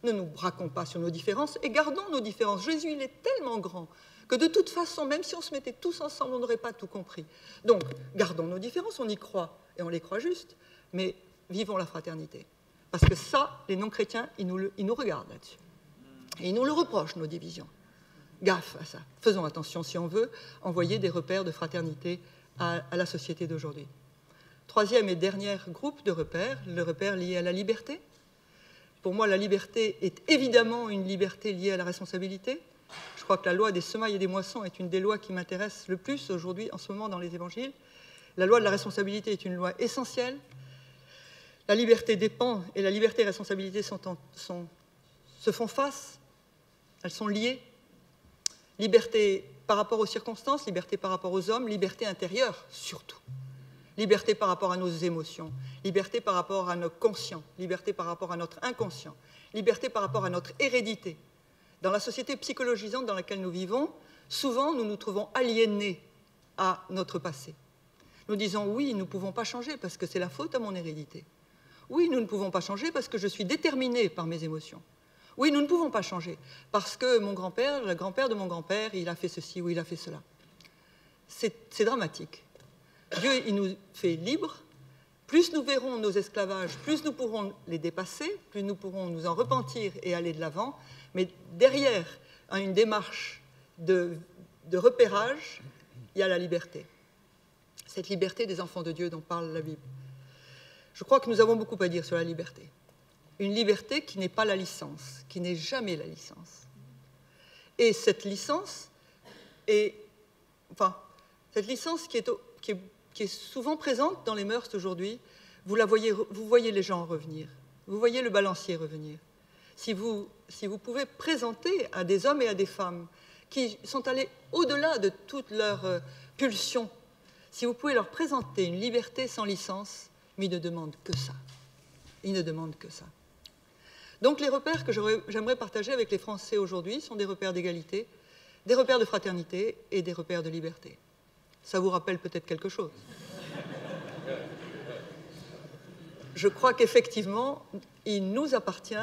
Speaker 6: Ne nous braquons pas sur nos différences, et gardons nos différences. Jésus, il est tellement grand que de toute façon, même si on se mettait tous ensemble, on n'aurait pas tout compris. Donc, gardons nos différences, on y croit, et on les croit justes, mais vivons la fraternité. Parce que ça, les non-chrétiens, ils nous regardent là-dessus. Et ils nous le reprochent, nos divisions. Gaffe à ça. Faisons attention si on veut envoyer des repères de fraternité à la société d'aujourd'hui. Troisième et dernier groupe de repères, le repère lié à la liberté. Pour moi, la liberté est évidemment une liberté liée à la responsabilité. Je crois que la loi des semailles et des moissons est une des lois qui m'intéresse le plus aujourd'hui, en ce moment, dans les évangiles. La loi de la responsabilité est une loi essentielle. La liberté dépend, et la liberté et la responsabilité se font face, elles sont liées. Liberté par rapport aux circonstances, liberté par rapport aux hommes, liberté intérieure surtout. Liberté par rapport à nos émotions, liberté par rapport à nos conscients, liberté par rapport à notre inconscient, liberté par rapport à notre hérédité. Dans la société psychologisante dans laquelle nous vivons, souvent nous nous trouvons aliénés à notre passé. Nous disons oui, nous ne pouvons pas changer parce que c'est la faute à mon hérédité. Oui, nous ne pouvons pas changer parce que je suis déterminé par mes émotions. Oui, nous ne pouvons pas changer parce que mon grand-père, le grand-père de mon grand-père, il a fait ceci ou il a fait cela. C'est dramatique. Dieu, il nous fait libres. Plus nous verrons nos esclavages, plus nous pourrons les dépasser, plus nous pourrons nous en repentir et aller de l'avant. Mais derrière une démarche de repérage, il y a la liberté. Cette liberté des enfants de Dieu dont parle la Bible. Je crois que nous avons beaucoup à dire sur la liberté. Une liberté qui n'est pas la licence, qui n'est jamais la licence. Et cette licence qui est souvent présente dans les mœurs d'aujourd'hui, vous voyez les gens revenir, vous voyez le balancier revenir. Si vous pouvez présenter à des hommes et à des femmes qui sont allés au-delà de toutes leurs pulsions, si vous pouvez leur présenter une liberté sans licence, mais ils ne demandent que ça. Ils ne demandent que ça. Donc les repères que j'aimerais partager avec les Français aujourd'hui sont des repères d'égalité, des repères de fraternité et des repères de liberté. Ça vous rappelle peut-être quelque chose. Je crois qu'effectivement, il vous appartient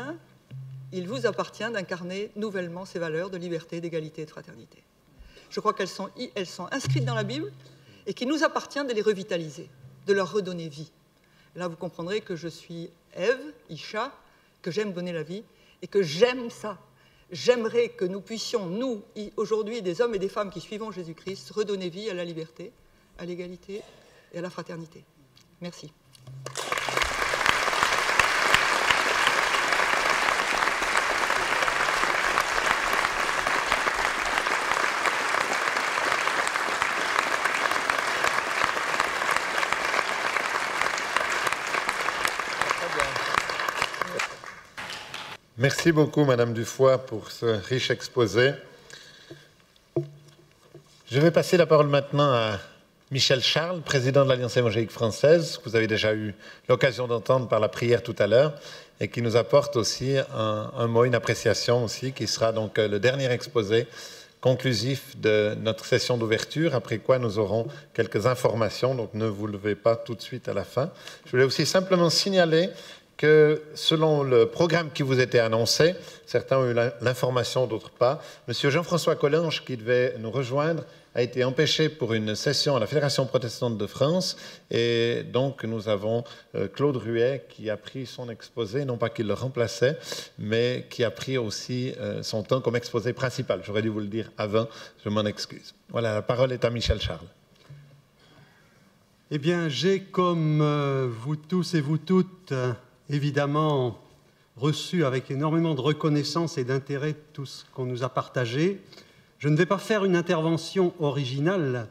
Speaker 6: d'incarner nouvellement ces valeurs de liberté, d'égalité et de fraternité. Je crois qu'elles sont inscrites dans la Bible et qu'il nous appartient de les revitaliser, de leur redonner vie. Là, vous comprendrez que je suis Ève, Isha, que j'aime donner la vie et que j'aime ça. J'aimerais que nous puissions, nous, aujourd'hui, des hommes et des femmes qui suivons Jésus-Christ, redonner vie à la liberté, à l'égalité et à la fraternité. Merci.
Speaker 1: Merci beaucoup, Madame Dufoy, pour ce riche exposé. Je vais passer la parole maintenant à Michel Charles, président de l'Alliance évangélique française, que vous avez déjà eu l'occasion d'entendre par la prière tout à l'heure, et qui nous apporte aussi un mot, une appréciation aussi, qui sera donc le dernier exposé conclusif de notre session d'ouverture, après quoi nous aurons quelques informations, donc ne vous levez pas tout de suite à la fin. Je voulais aussi simplement signaler que selon le programme qui vous était annoncé, certains ont eu l'information, d'autres pas, M. Jean-François Collange, qui devait nous rejoindre, a été empêché pour une session à la Fédération protestante de France, et donc nous avons Claude Ruet qui a pris son exposé, non pas qu'il le remplaçait, mais qui a pris aussi son temps comme exposé principal. J'aurais dû vous le dire avant, je m'en excuse. Voilà, la parole est à Michel Charles.
Speaker 2: Eh bien, j'ai, comme vous tous et vous toutes, évidemment, reçu avec énormément de reconnaissance et d'intérêt tout ce qu'on nous a partagé. Je ne vais pas faire une intervention originale,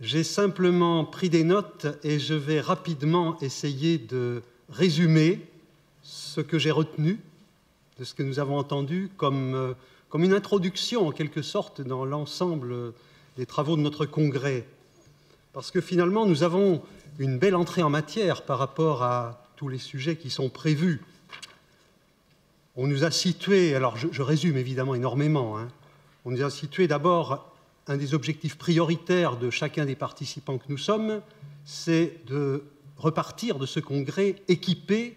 Speaker 2: j'ai simplement pris des notes et je vais rapidement essayer de résumer ce que j'ai retenu de ce que nous avons entendu comme une introduction en quelque sorte dans l'ensemble des travaux de notre congrès. Parce que finalement, nous avons une belle entrée en matière par rapport à tous les sujets qui sont prévus. On nous a situé, alors je résume évidemment énormément, on nous a situé d'abord un des objectifs prioritaires de chacun des participants que nous sommes, c'est de repartir de ce congrès équipé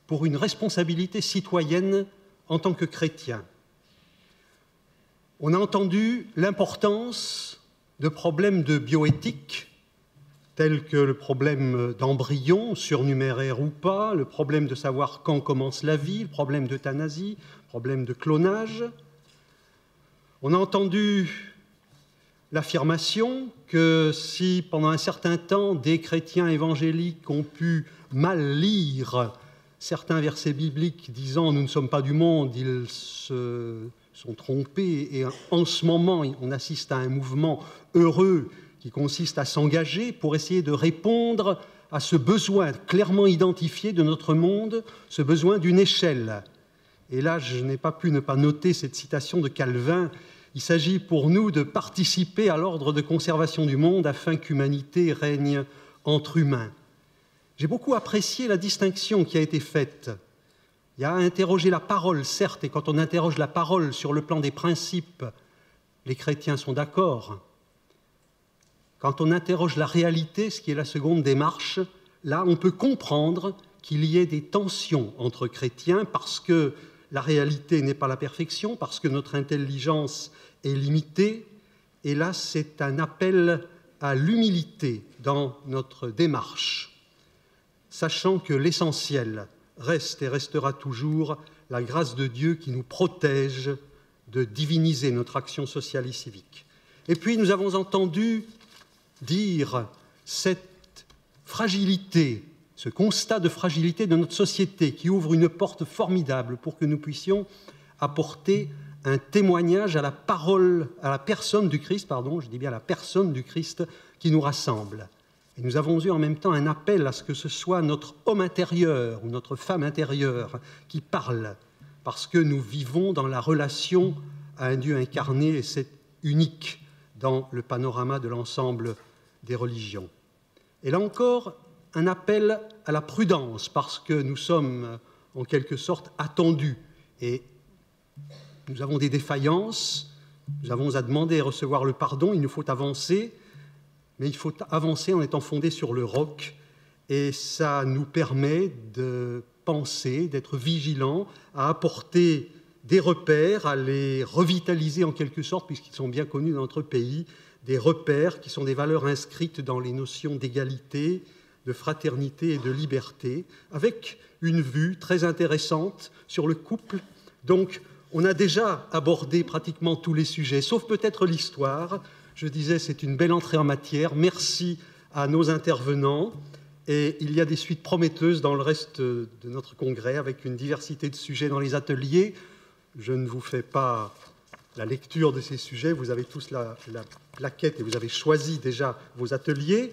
Speaker 2: pour une responsabilité citoyenne en tant que chrétien. On a entendu l'importance de problèmes de bioéthique, tels que le problème d'embryon, surnuméraire ou pas, le problème de savoir quand commence la vie, le problème d'euthanasie, le problème de clonage. On a entendu l'affirmation que si, pendant un certain temps, des chrétiens évangéliques ont pu mal lire certains versets bibliques disant « nous ne sommes pas du monde », ils se sont trompés. Et en ce moment, on assiste à un mouvement heureux qui consiste à s'engager pour essayer de répondre à ce besoin clairement identifié de notre monde, ce besoin d'une échelle. Et là, je n'ai pas pu ne pas noter cette citation de Calvin. Il s'agit pour nous de participer à l'ordre de conservation du monde afin qu'humanité règne entre humains. J'ai beaucoup apprécié la distinction qui a été faite. Il y a à interroger la parole, certes, et quand on interroge la parole sur le plan des principes, les chrétiens sont d'accord. Quand on interroge la réalité, ce qui est la seconde démarche, là, on peut comprendre qu'il y ait des tensions entre chrétiens parce que la réalité n'est pas la perfection, parce que notre intelligence est limitée. Et là, c'est un appel à l'humilité dans notre démarche, sachant que l'essentiel reste et restera toujours la grâce de Dieu qui nous protège de diviniser notre action sociale et civique. Et puis, nous avons entendu dire cette fragilité, ce constat de fragilité de notre société qui ouvre une porte formidable pour que nous puissions apporter un témoignage à la parole, à la personne du Christ, je dis bien la personne du Christ qui nous rassemble. Et nous avons eu en même temps un appel à ce que ce soit notre homme intérieur ou notre femme intérieure qui parle, parce que nous vivons dans la relation à un Dieu incarné et c'est unique dans le panorama de l'ensemble des religions. Et là encore, un appel à la prudence, parce que nous sommes en quelque sorte attendus et nous avons des défaillances, nous avons à demander et recevoir le pardon, il nous faut avancer, mais il faut avancer en étant fondé sur le roc et ça nous permet de penser, d'être vigilants, à apporter des repères, à les revitaliser en quelque sorte, puisqu'ils sont bien connus dans notre pays, des repères qui sont des valeurs inscrites dans les notions d'égalité, de fraternité et de liberté, avec une vue très intéressante sur le couple. Donc, on a déjà abordé pratiquement tous les sujets, sauf peut-être l'histoire. Je disais, c'est une belle entrée en matière. Merci à nos intervenants. Et il y a des suites prometteuses dans le reste de notre congrès, avec une diversité de sujets dans les ateliers. Je ne vous fais pas la lecture de ces sujets, vous avez tous la plaquette et vous avez choisi déjà vos ateliers.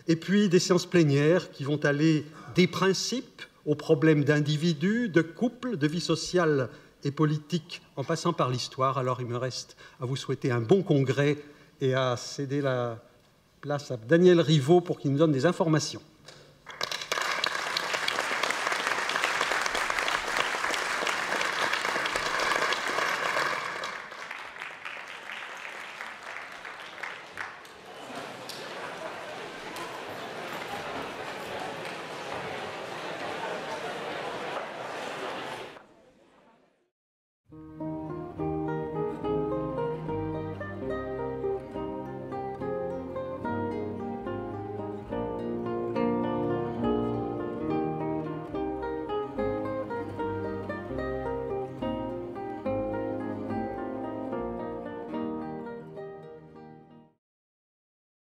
Speaker 2: Et puis des séances plénières qui vont aller des principes aux problèmes d'individus, de couples, de vie sociale et politique, en passant par l'histoire. Alors il me reste à vous souhaiter un bon congrès et à céder la place à Daniel Rivaud pour qu'il nous donne des informations.